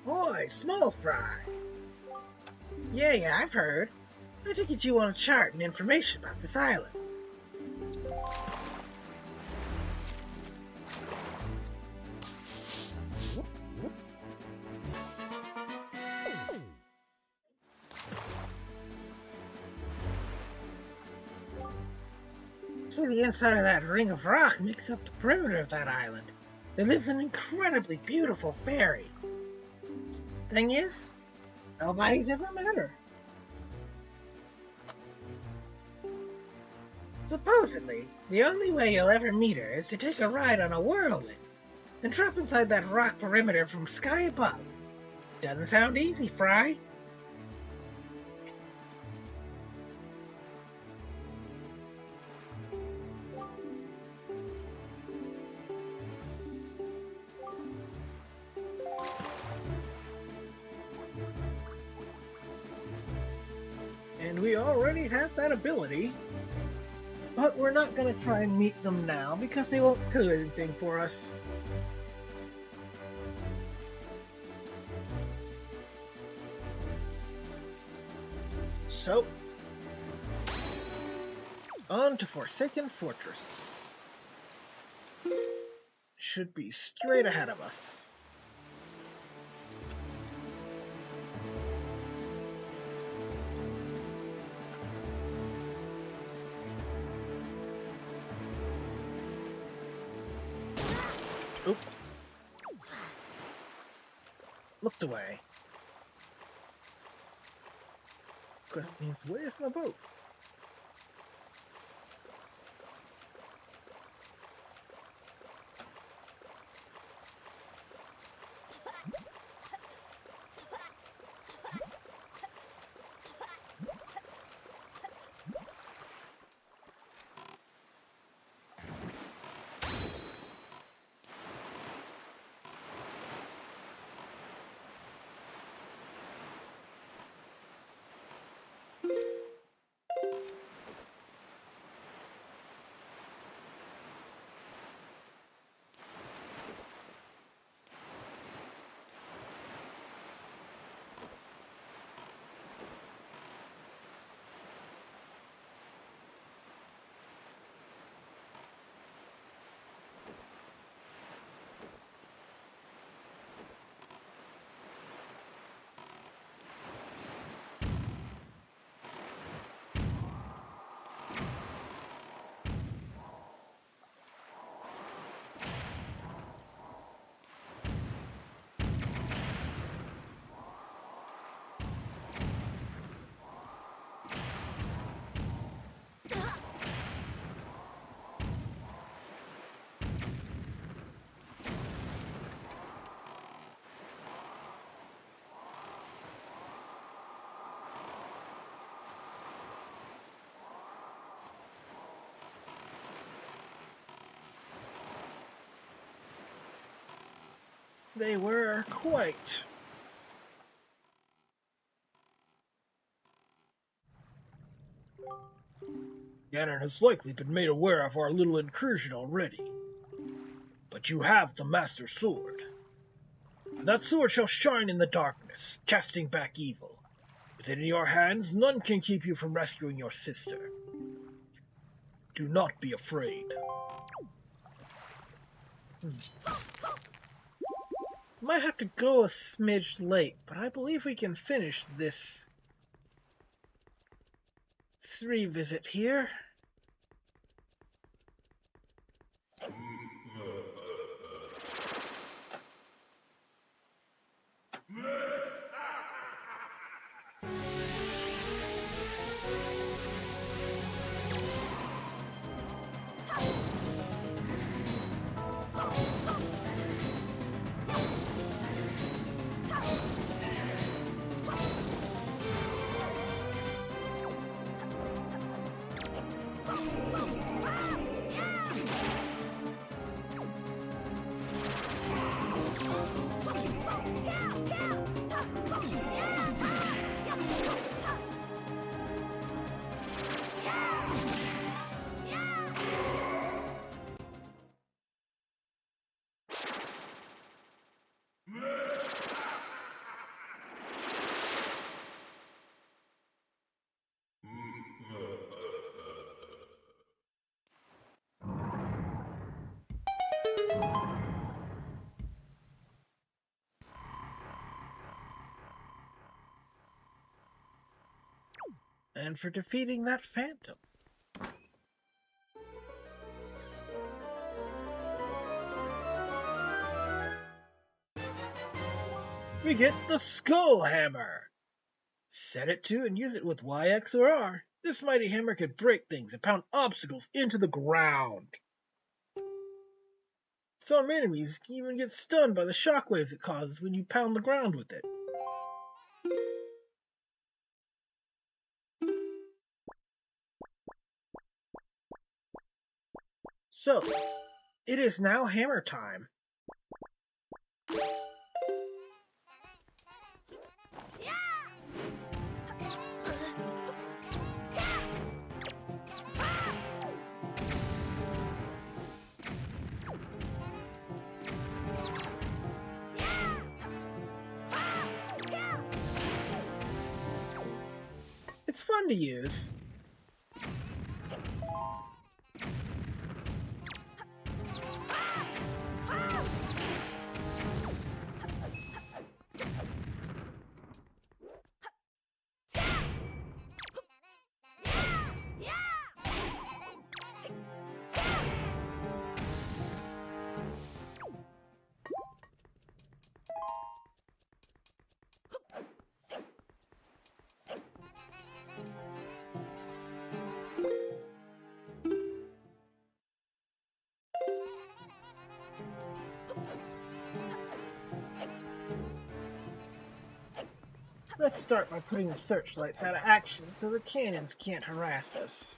Boy, small fry. Yeah, I've heard. I take it you want a chart and information about this island. So the inside of that ring of rock makes up the perimeter of that island. There lives an incredibly beautiful fairy. Thing is, nobody's ever met her. Supposedly, the only way you'll ever meet her is to take a ride on a whirlwind and drop inside that rock perimeter from sky above. Doesn't sound easy, Fry. And we already have that ability. But we're not going to try and meet them now because they won't do anything for us. So, on to Forsaken Fortress. Should be straight ahead of us. Oop. Looked away. Questions, where's my boat? They were quite. Ganon has likely been made aware of our little incursion already. But you have the Master Sword. That sword shall shine in the darkness, casting back evil. With it in your hands, none can keep you from rescuing your sister. Do not be afraid. Might have to go a smidge late, but I believe we can finish this revisit here. And for defeating that phantom. We get the Skull Hammer. Set it to and use it with Y, X, or R. This mighty hammer could break things and pound obstacles into the ground. Some enemies can even get stunned by the shockwaves it causes when you pound the ground with it. So, it is now hammer time. It's fun to use. Let's start by putting the searchlights out of action so the cannons can't harass us.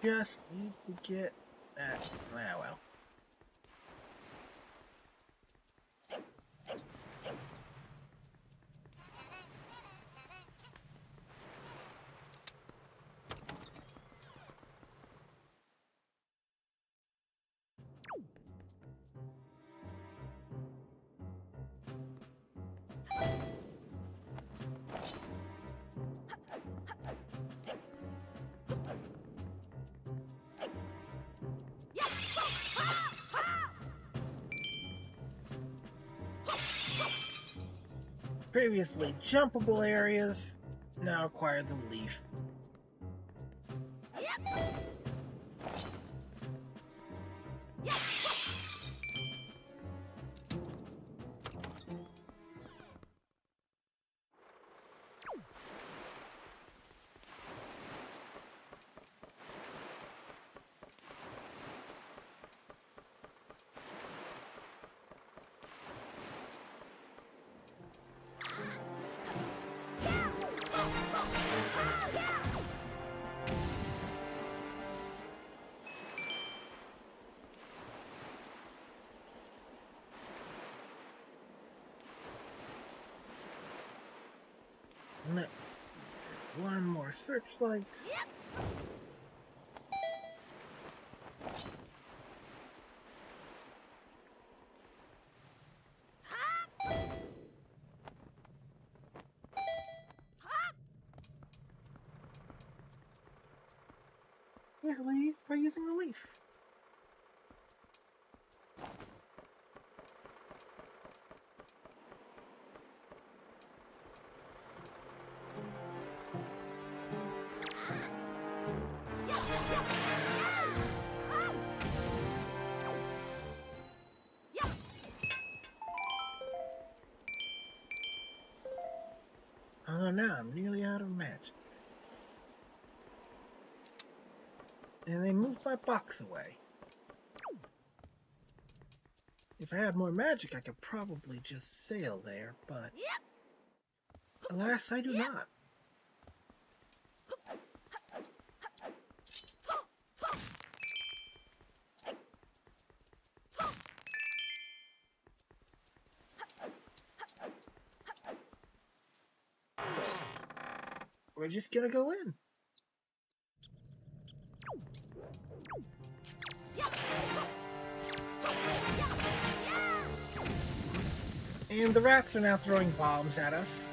Just need to get that. Well. Previously jumpable areas now acquire the leaf. Let's see, there's one more searchlight. Leave by using the leaf. Oh, now I'm nearly out of magic. And they moved my box away. If I had more magic, I could probably just sail there, but alas, I do not. So, we're just gonna go in. And the rats are now throwing bombs at us.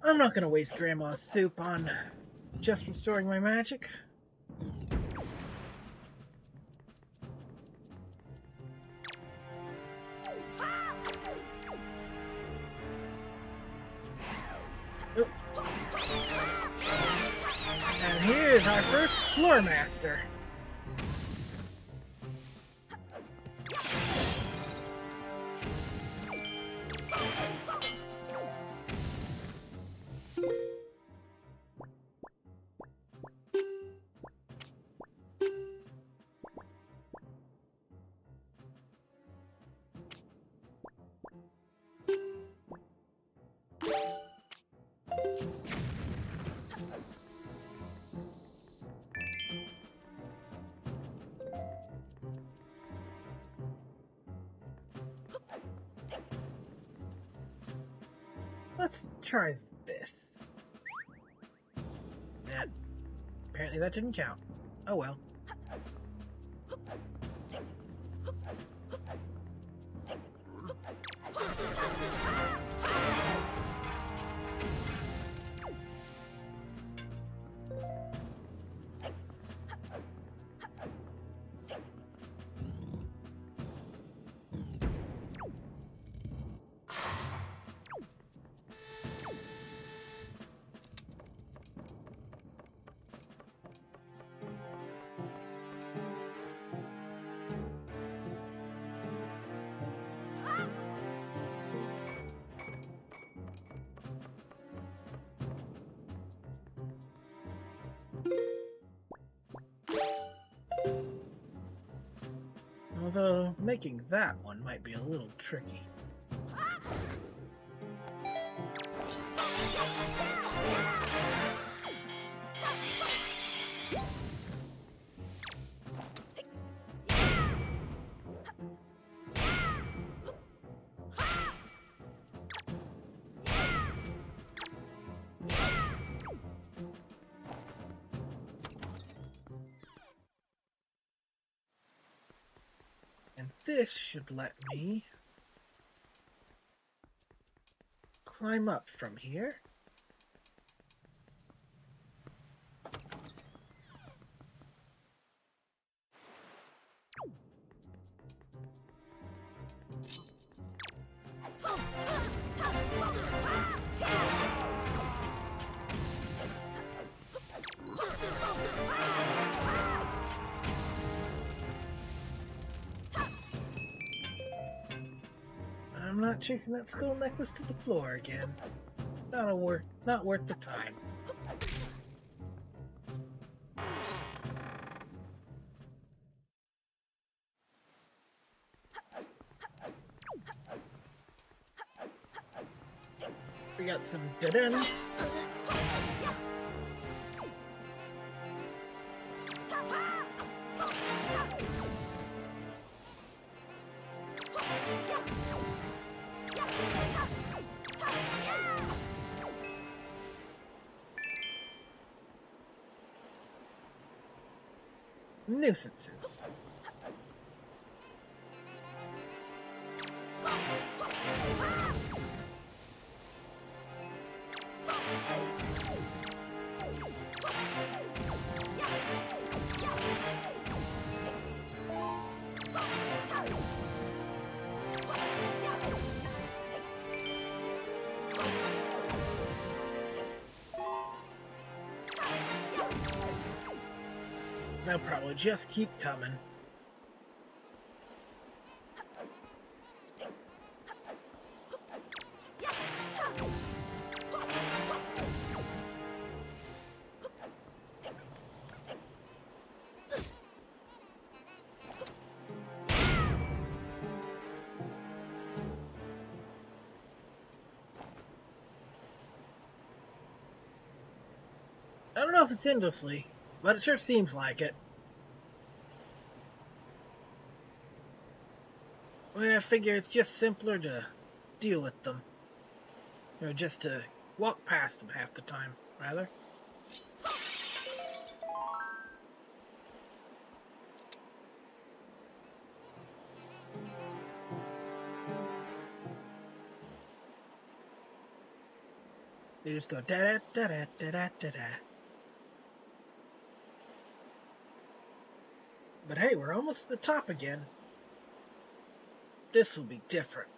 I'm not gonna waste Grandma's soup on just restoring my magic. Oh. High first, Floor Master. Let's try this. Nah, apparently that didn't count. Oh well. Although, making that one might be a little tricky. And this should let me climb up from here. I'm not chasing that skull necklace to the floor again. Not worth the time. We got some dead ends. Nuisances. They'll probably just keep coming. I don't know if it's endlessly, but it sure seems like it. Well, I figure it's just simpler to deal with them. Or just to walk past them half the time, rather. They just go da da da da da da da da. But hey, we're almost at the top again. This will be different.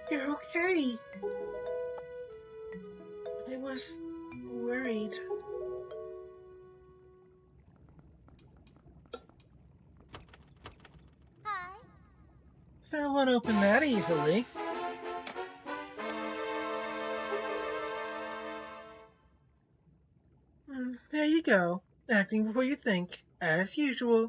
You're okay. I was worried. Hi. So I won't open that easily. There you go. Acting before you think, as usual.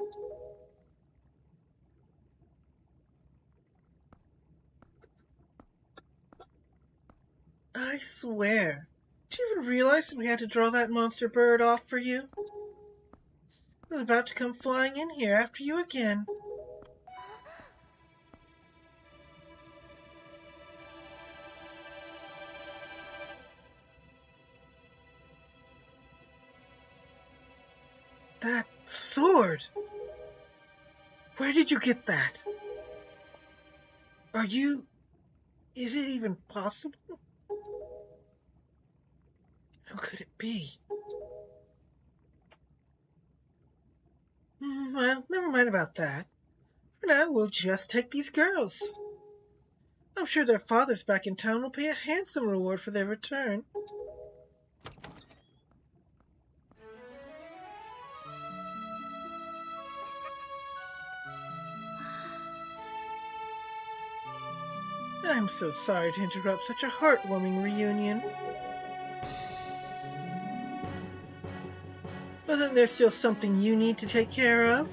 I swear. Did you even realize that we had to draw that monster bird off for you? I was about to come flying in here after you again. That sword! Where did you get that? Are you... Is it even possible? Who could it be? Well, never mind about that. For now, we'll just take these girls. I'm sure their fathers back in town will pay a handsome reward for their return. I'm so sorry to interrupt such a heartwarming reunion. But then there's still something you need to take care of.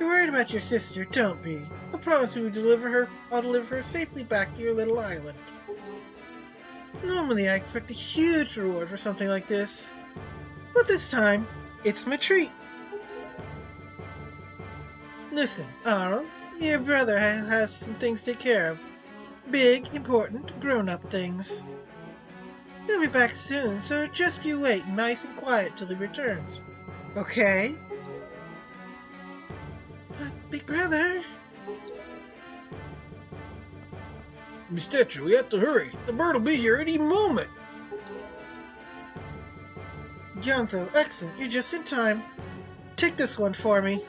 You're worried about your sister, don't be. I'll promise I'll deliver her safely back to your little island. Normally I expect a huge reward for something like this. But this time, it's my treat. Listen, Arl, your brother has some things to take care of. Big, important, grown-up things. He'll be back soon, so just you wait nice and quiet till he returns. Okay? But, big brother... Miss Tetra, we have to hurry. The bird will be here any moment. Gonzo, excellent, you're just in time. Take this one for me.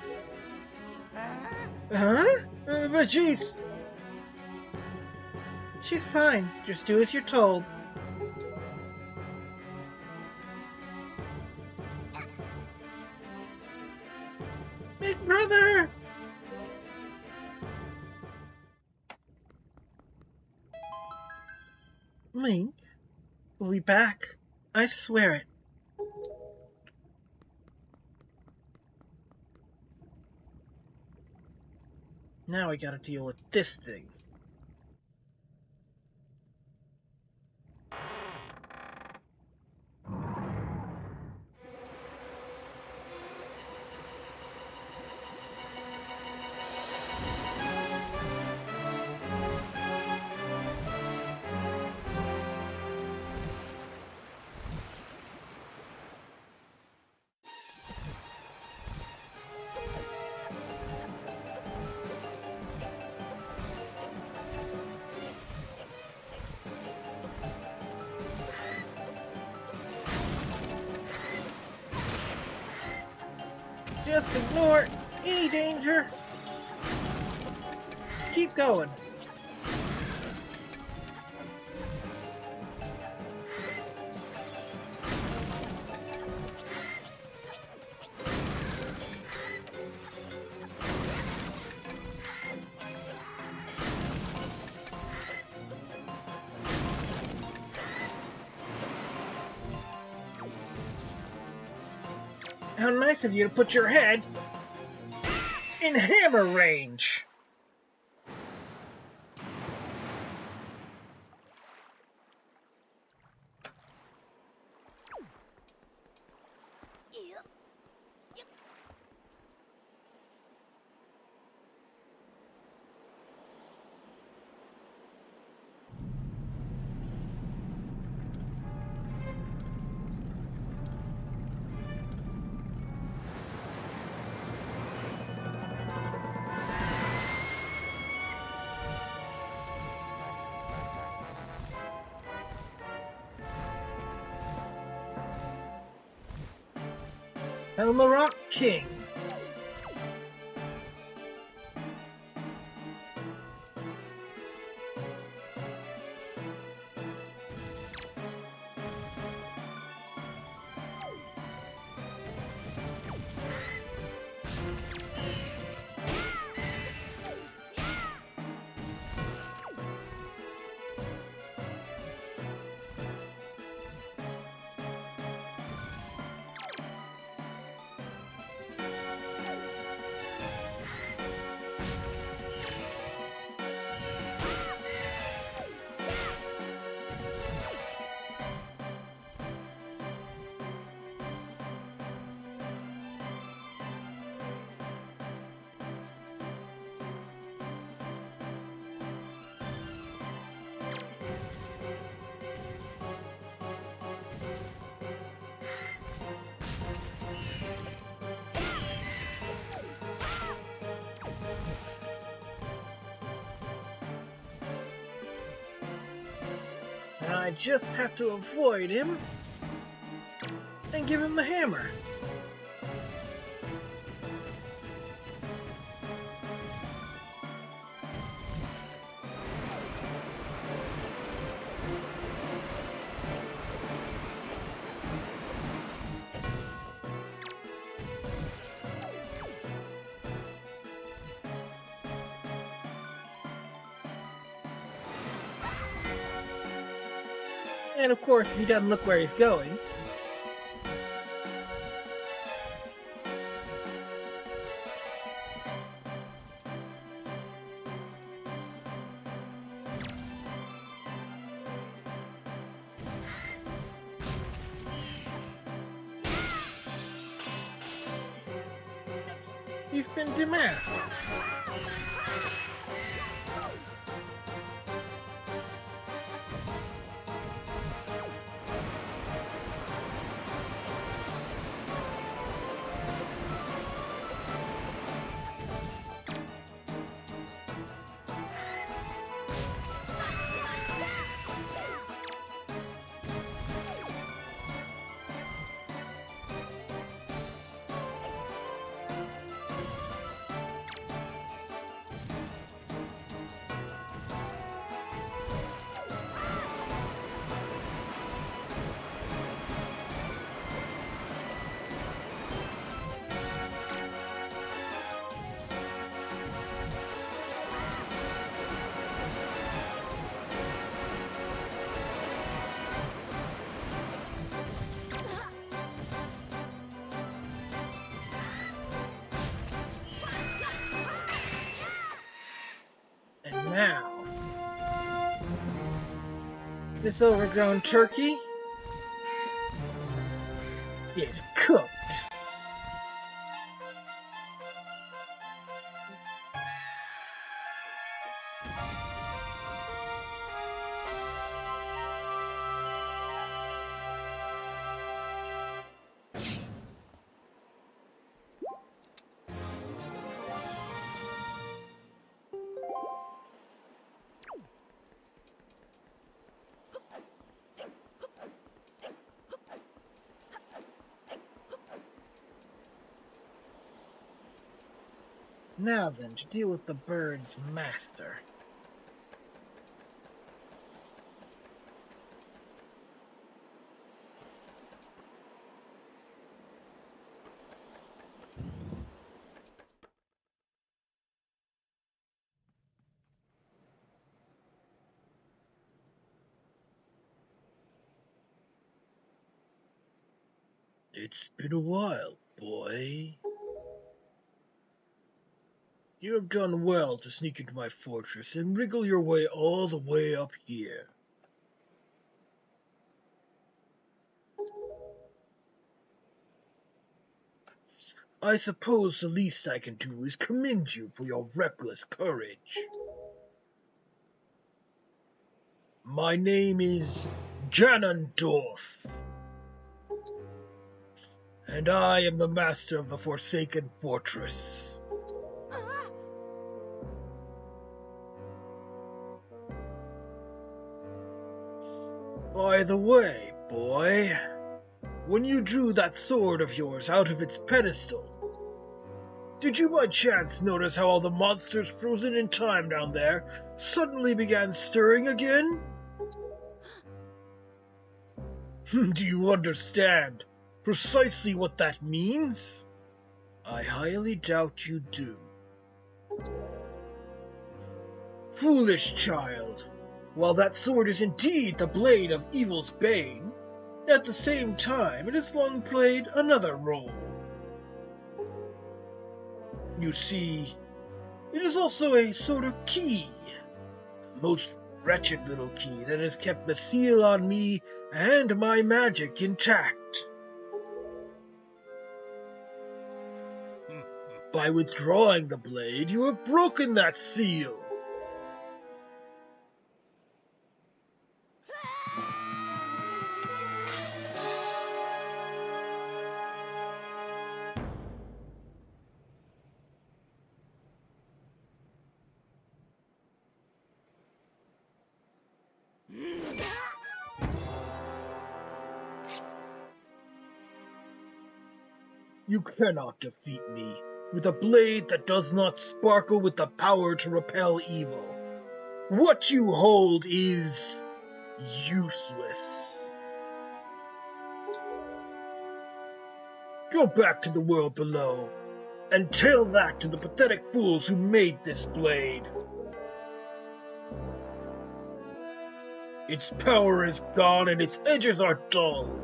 Huh? But jeez. She's fine. Just do as you're told. Big brother! Link, we'll be back. I swear it. Now I gotta deal with this thing. Just ignore any danger. Keep going. How nice of you to put your head in hammer range. I'm the Rock King. I just have to avoid him and give him the hammer. And of course, he doesn't look where he's going. He's been demoted. And now, this overgrown turkey is cooked. Now then, to deal with the bird's master. It's been a while, boy. You have done well to sneak into my fortress and wriggle your way all the way up here. I suppose the least I can do is commend you for your reckless courage. My name is Ganondorf, and I am the master of the Forsaken Fortress. By the way, boy, when you drew that sword of yours out of its pedestal, did you by chance notice how all the monsters frozen in time down there suddenly began stirring again? Do you understand precisely what that means? I highly doubt you do. Foolish child. While that sword is indeed the blade of evil's bane, at the same time it has long played another role. You see, it is also a sort of key, a most wretched little key that has kept the seal on me and my magic intact. By withdrawing the blade, you have broken that seal. You cannot defeat me with a blade that does not sparkle with the power to repel evil. What you hold is useless. Go back to the world below and tell that to the pathetic fools who made this blade. Its power is gone and its edges are dull.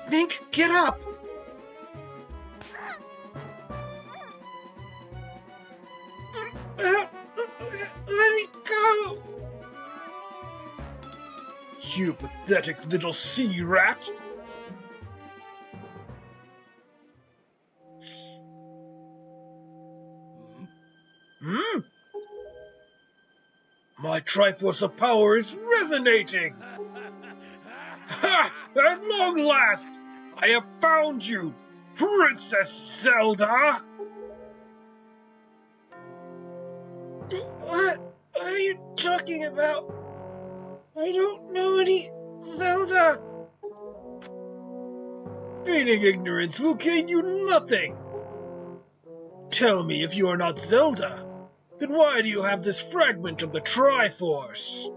Link, get up! Let me go! You pathetic little sea rat! Hmm? My Triforce of Power is resonating! Ha! At long last! I have found you, Princess Zelda! What are you talking about? I don't know any Zelda! Feigning ignorance will gain you nothing! Tell me if you are not Zelda, then why do you have this fragment of the Triforce?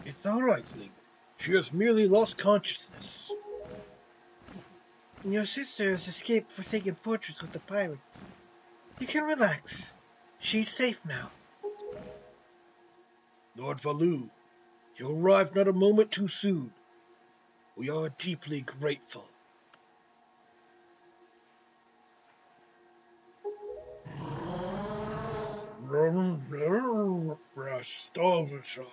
It's all right, Link. She has merely lost consciousness. Your sister has escaped Forsaken Fortress with the pirates. You can relax. She's safe now. Lord Valu, you arrived not a moment too soon. We are deeply grateful. Rastovashar.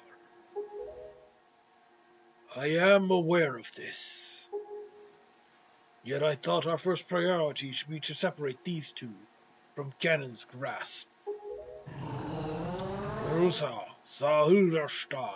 I am aware of this. Yet I thought our first priority should be to separate these two from Ganon's grasp. Rusa Sahudarstal.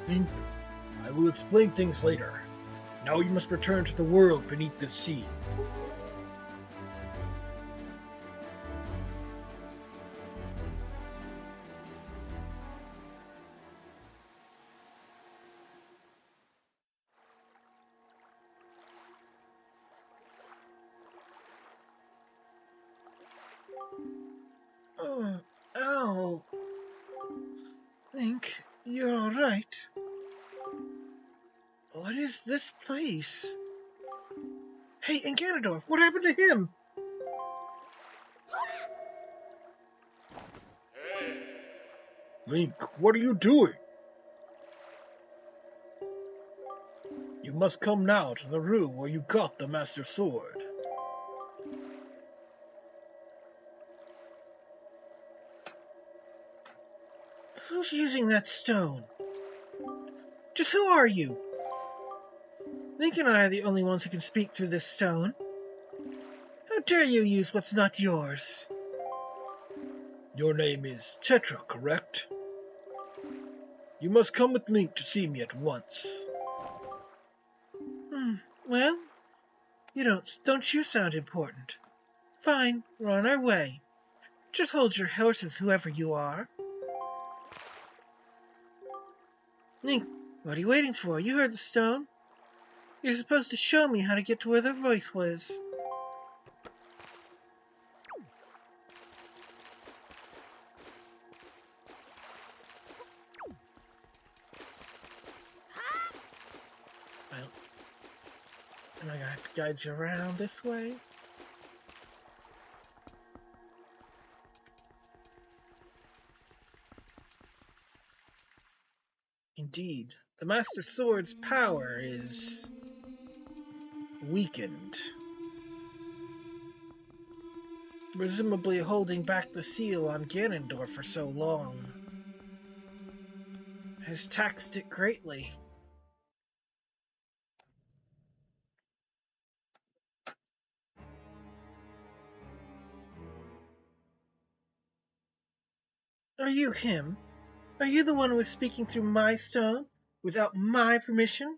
Link, I will explain things later. Now you must return to the world beneath the sea. Oh, ow. Link, you're alright. What is this place? Hey, and Ganondorf, what happened to him? Link, what are you doing? You must come now to the room where you got the Master Sword. Who's using that stone? Just who are you? Link and I are the only ones who can speak through this stone. How dare you use what's not yours? Your name is Tetra, correct? You must come with Link to see me at once. Well, don't you sound important? Fine, we're on our way. Just hold your horses, whoever you are. Link, what are you waiting for? You heard the stone. You're supposed to show me how to get to where the voice was. Well, am I gonna have to guide you around this way? Indeed, the Master Sword's power is weakened, presumably holding back the seal on Ganondorf for so long has taxed it greatly. Are you him? Are you the one who was speaking through my stone without my permission?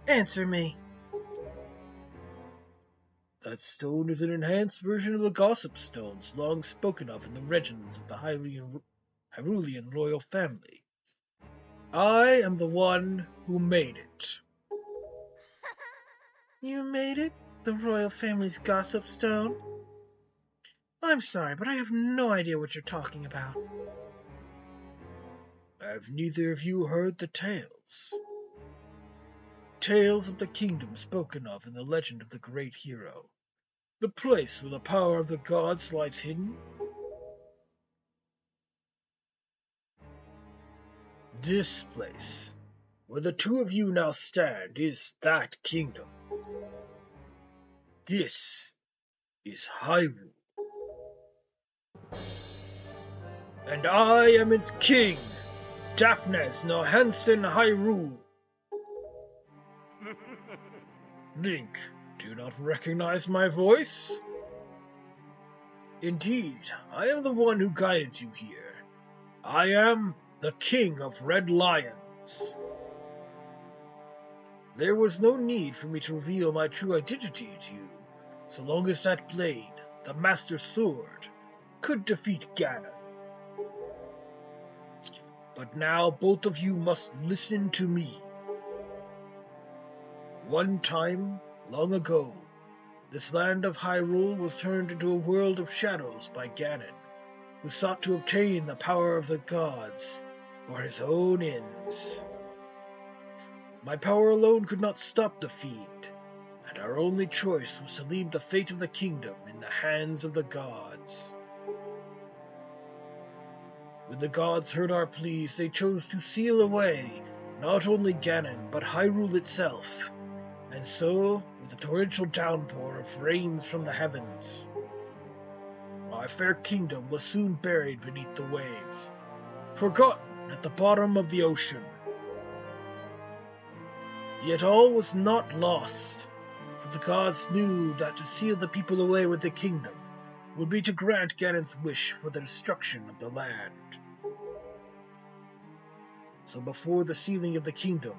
Answer me. That stone is an enhanced version of the gossip stones long spoken of in the legends of the Hyrulean royal family. I am the one who made it. You made it? The royal family's gossip stone? I'm sorry, but I have no idea what you're talking about. Have neither of you heard the tales? Tales of the kingdom spoken of in the legend of the great hero. The place where the power of the gods lies hidden? This place, where the two of you now stand, is that kingdom. This is Hyrule. And I am its king, Daphnes no Hansen Hyrule. Link, do you not recognize my voice? Indeed, I am the one who guided you here. I am the King of Red Lions. There was no need for me to reveal my true identity to you, so long as that blade, the Master Sword, could defeat Ganon. But now both of you must listen to me. One time, long ago, this land of Hyrule was turned into a world of shadows by Ganon, who sought to obtain the power of the gods for his own ends. My power alone could not stop the fiend, and our only choice was to leave the fate of the kingdom in the hands of the gods. When the gods heard our pleas, they chose to seal away not only Ganon, but Hyrule itself, and so, with a torrential downpour of rains from the heavens, our fair kingdom was soon buried beneath the waves, forgotten at the bottom of the ocean. Yet all was not lost, for the gods knew that to seal the people away with the kingdom would be to grant Ganon's wish for the destruction of the land. So before the sealing of the kingdom,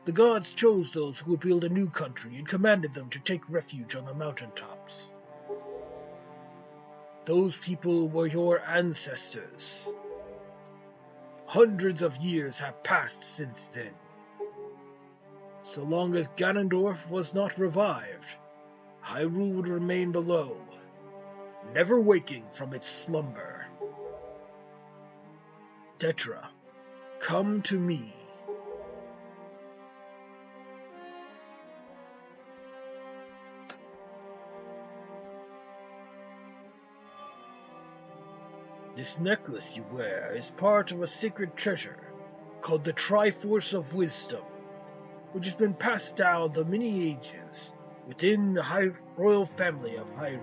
the gods chose those who would build a new country and commanded them to take refuge on the mountaintops. Those people were your ancestors. Hundreds of years have passed since then. So long as Ganondorf was not revived, Hyrule would remain below, never waking from its slumber. Tetra, come to me. This necklace you wear is part of a sacred treasure called the Triforce of Wisdom, which has been passed down the many ages within the royal family of Hyrule.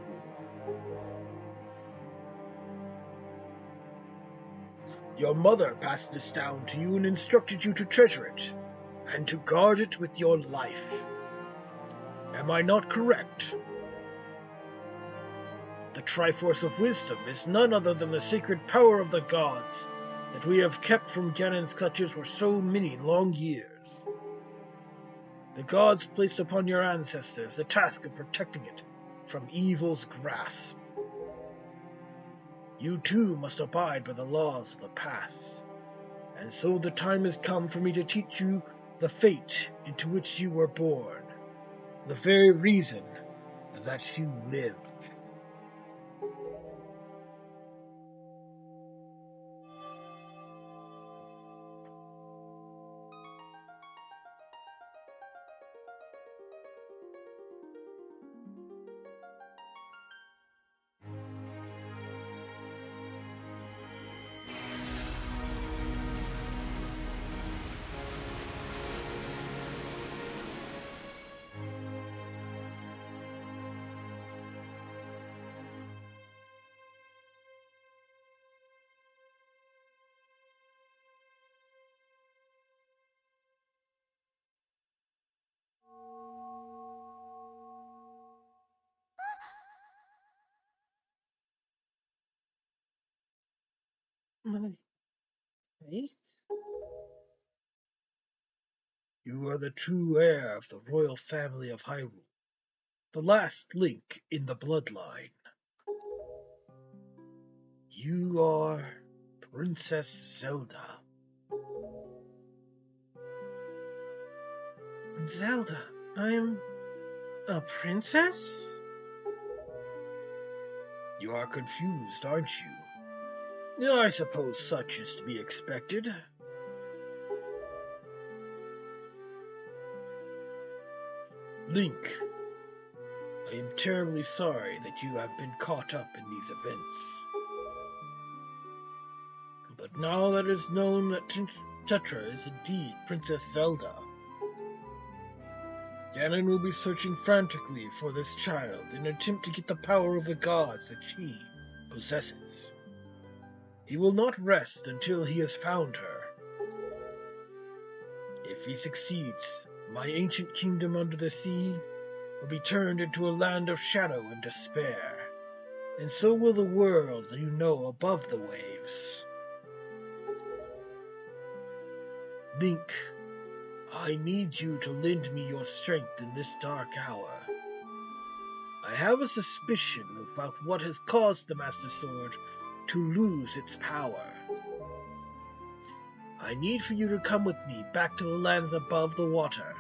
Your mother passed this down to you and instructed you to treasure it, and to guard it with your life. Am I not correct? The Triforce of Wisdom is none other than the sacred power of the gods that we have kept from Ganon's clutches for so many long years. The gods placed upon your ancestors the task of protecting it from evil's grasp. You too must abide by the laws of the past, and so the time has come for me to teach you the fate into which you were born, the very reason that you live. My fate? You are the true heir of the royal family of Hyrule, the last link in the bloodline. You are Princess Zelda. Zelda, I'm a princess? You are confused, aren't you? I suppose such is to be expected. Link, I am terribly sorry that you have been caught up in these events. But now that it is known that Tetra is indeed Princess Zelda, Ganon will be searching frantically for this child in an attempt to get the power of the gods that she possesses. He will not rest until he has found her. If he succeeds, my ancient kingdom under the sea will be turned into a land of shadow and despair, and so will the world that you know above the waves. Link, I need you to lend me your strength in this dark hour. I have a suspicion about what has caused the Master Sword to lose its power. I need for you to come with me back to the lands above the water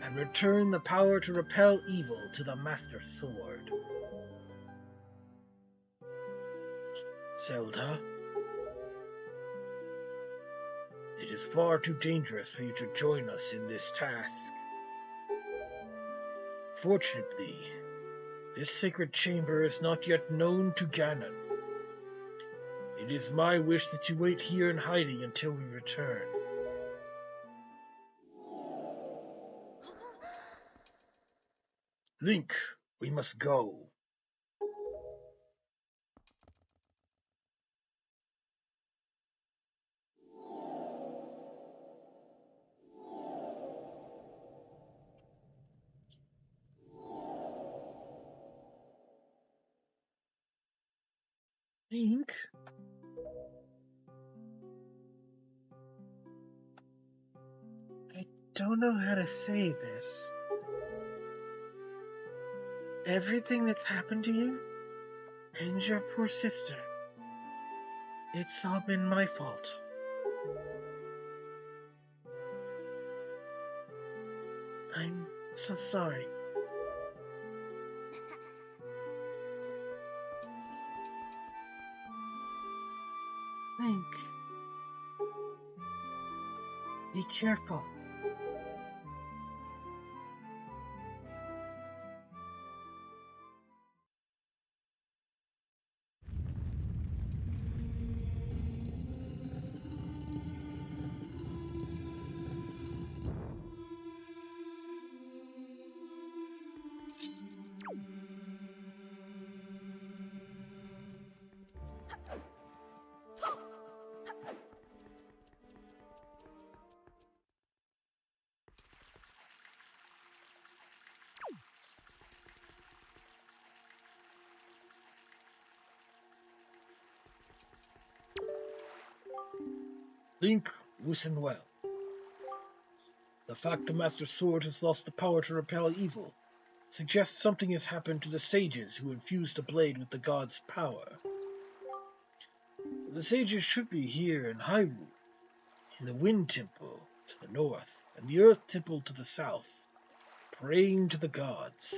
and return the power to repel evil to the Master Sword. Zelda, it is far too dangerous for you to join us in this task. Fortunately, this sacred chamber is not yet known to Ganon. It is my wish that you wait here in hiding until we return. Link, we must go. Link? I don't know how to say this. Everything that's happened to you and your poor sister, it's all been my fault. I'm so sorry. Link, be careful. Link, listen well. The fact the Master Sword has lost the power to repel evil suggests something has happened to the sages who infused the blade with the god's power. The sages should be here in Hyrule, in the Wind Temple to the north, and the Earth Temple to the south, praying to the gods.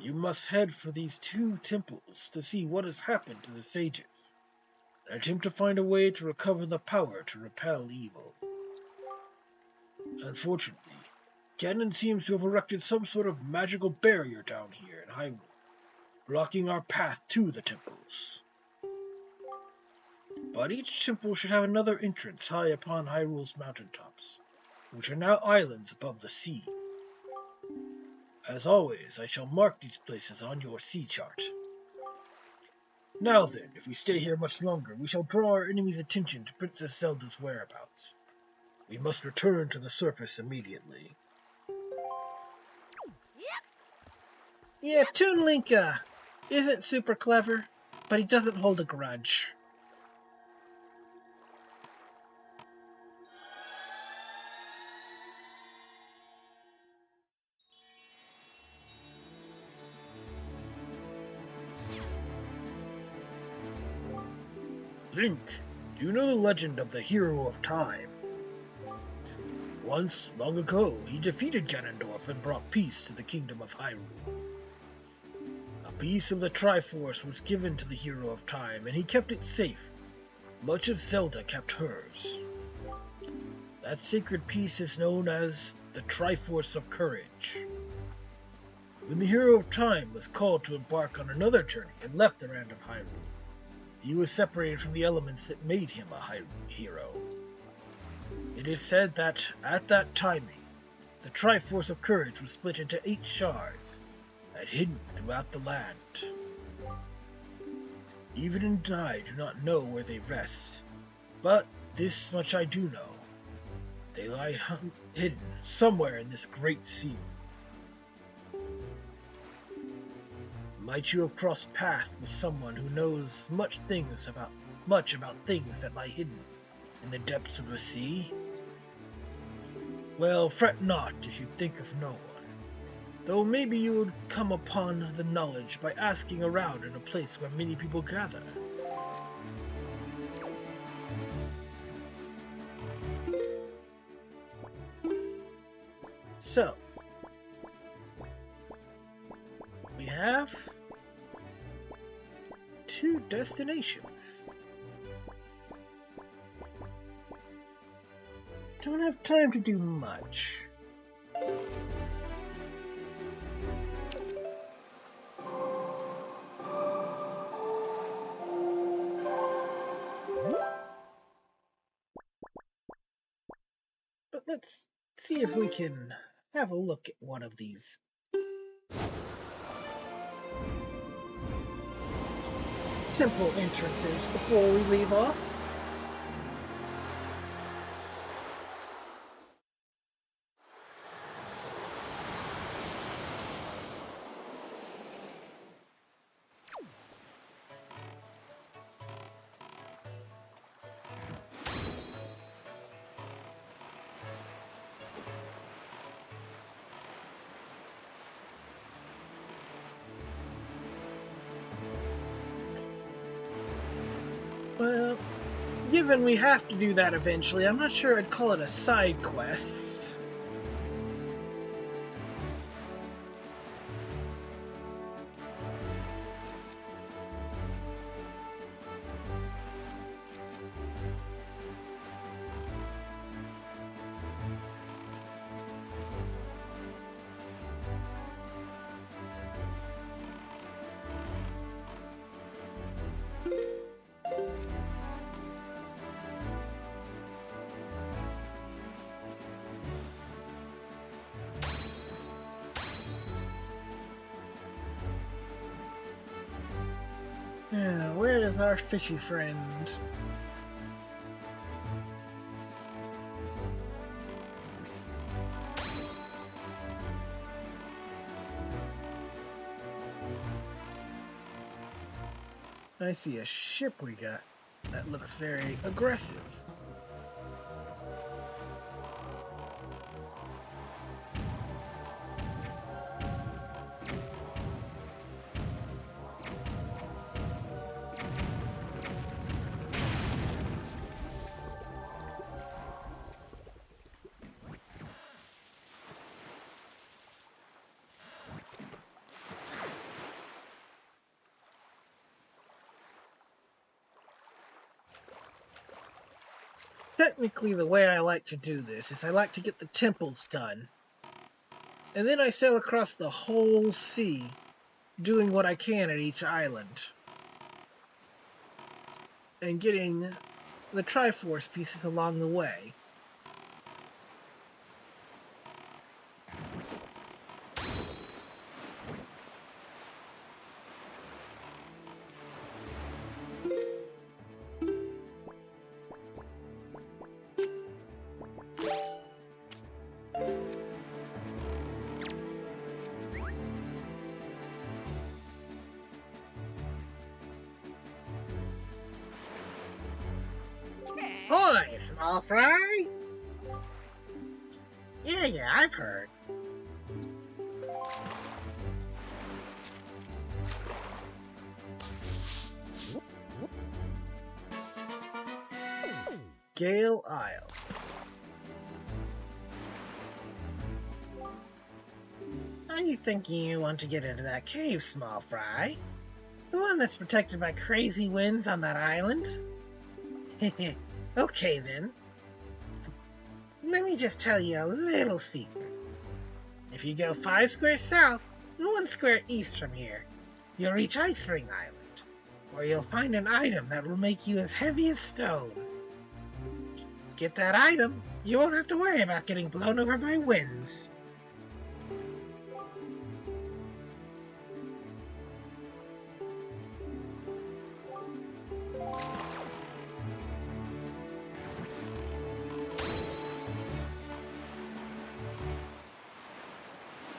You must head for these two temples to see what has happened to the sages, and attempt to find a way to recover the power to repel evil. Unfortunately, Ganon seems to have erected some sort of magical barrier down here in Hyrule, blocking our path to the temples. But each temple should have another entrance high upon Hyrule's mountaintops, which are now islands above the sea. As always, I shall mark these places on your sea chart. Now then, if we stay here much longer, we shall draw our enemy's attention to Princess Zelda's whereabouts. We must return to the surface immediately. Yeah, Toon Link isn't super clever, but he doesn't hold a grudge. Link, do you know the legend of the Hero of Time? Once, long ago, he defeated Ganondorf and brought peace to the kingdom of Hyrule. A piece of the Triforce was given to the Hero of Time, and he kept it safe, much as Zelda kept hers. That sacred piece is known as the Triforce of Courage. When the Hero of Time was called to embark on another journey and left the land of Hyrule, he was separated from the elements that made him a hero. It is said that, at that timing, the Triforce of Courage was split into 8 shards and hidden throughout the land. Even I do not know where they rest, but this much I do know. They lie hidden somewhere in this great sea. Might you have crossed paths with someone who knows much about things that lie hidden in the depths of the sea? Well, fret not if you think of no one, though maybe you would come upon the knowledge by asking around in a place where many people gather. So, we have 2 destinations. Don't have time to do much. But let's see if we can have a look at one of these. Temple entrances before we leave off. Well, given we have to do that eventually, I'm not sure I'd call it a side quest. Yeah, where is our fishy friend? I see a ship we got that looks very aggressive. Technically, the way I like to do this is I like to get the temples done. And then I sail across the whole sea, doing what I can at each island. And getting the Triforce pieces along the way. Hoy, small fry! Yeah, I've heard. Gale Isle. Are you thinking you want to get into that cave, small fry? The one that's protected by crazy winds on that island? Okay then. Let me just tell you a little secret. If you go 5 squares south and 1 square east from here, you'll reach Ice Ring Island, where you'll find an item that will make you as heavy as stone. Get that item, you won't have to worry about getting blown over by winds.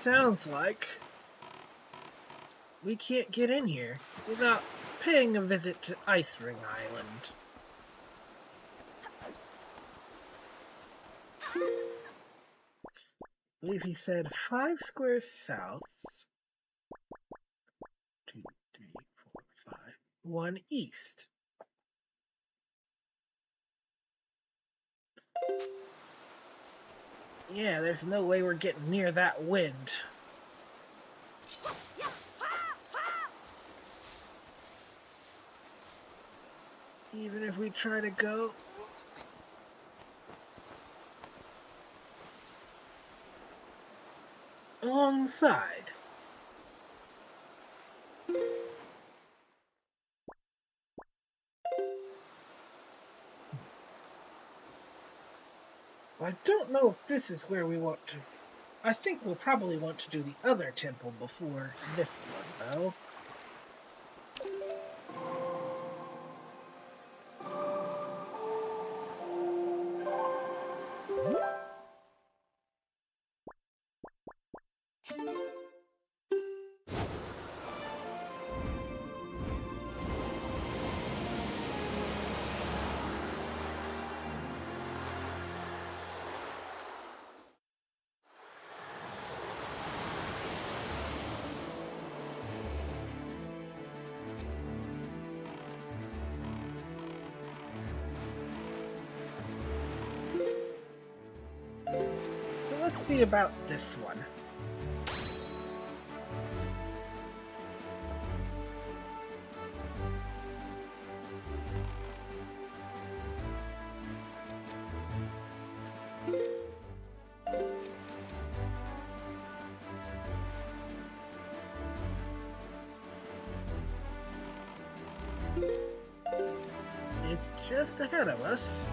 Sounds like we can't get in here without paying a visit to Ice Ring Island. I believe he said 5 squares south, 2, 3, 4, 5, 1 east. Yeah, there's no way we're getting near that wind. Even if we try to go along the side. I don't know if this is where we want to. I think we'll probably want to do the other temple before this one, though. Let's see about this one. It's just ahead of us.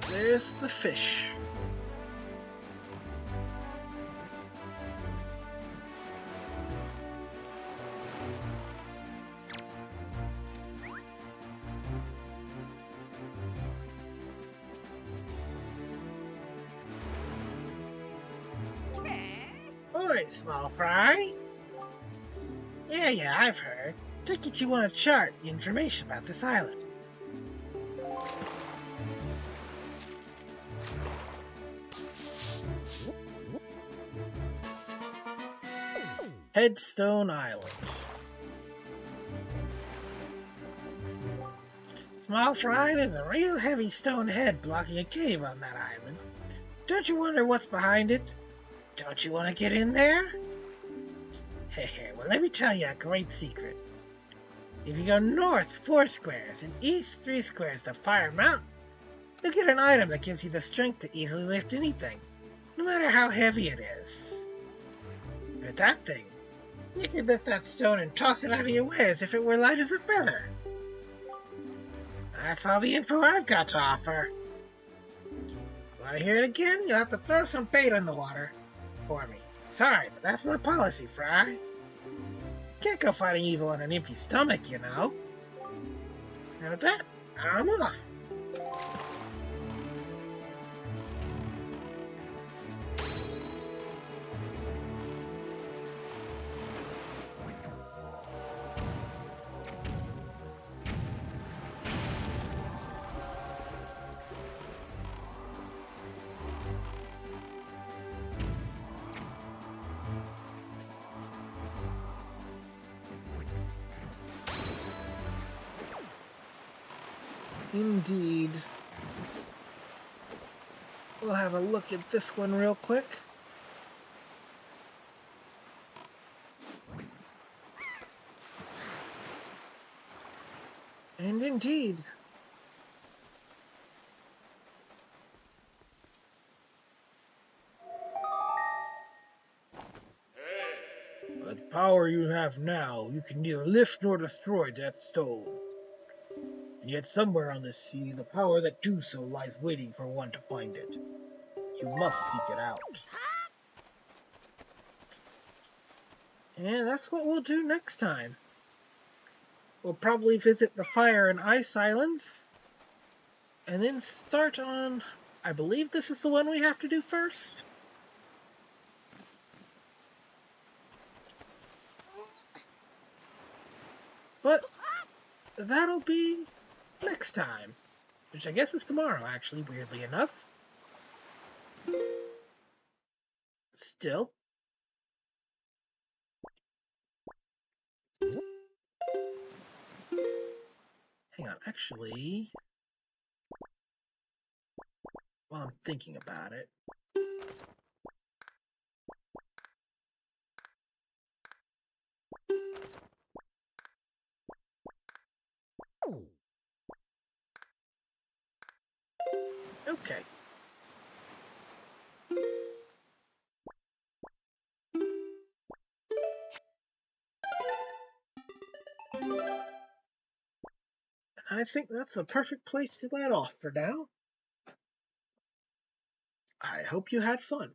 There's the fish. Oi, small fry! Yeah, I've heard. Take it you want to chart the information about this island. Headstone Island. Small fry, there's a real heavy stone head blocking a cave on that island. Don't you wonder what's behind it? Don't you want to get in there? Well, let me tell you a great secret. If you go north 4 squares and east 3 squares to Fire Mountain, you'll get an item that gives you the strength to easily lift anything, no matter how heavy it is. With that thing, you can lift that stone and toss it out of your way as if it were light as a feather. That's all the info I've got to offer. Want to hear it again? You'll have to throw some bait in the water for me. Sorry, but that's my policy, Fry. Can't go fighting evil on an empty stomach, you know. And with that, I'm off. Indeed. We'll have a look at this one real quick. And indeed. With the power you have now, you can neither lift nor destroy that stone. And yet somewhere on this sea, the power that do so lies waiting for one to find it. You must seek it out. And that's what we'll do next time. We'll probably visit the Fire and Ice Islands, and then start on, I believe this is the one we have to do first. But that'll be next time, which I guess is tomorrow, actually, weirdly enough. Still. Hang on, actually, while I'm thinking about it, okay. I think that's a perfect place to let off for now. I hope you had fun.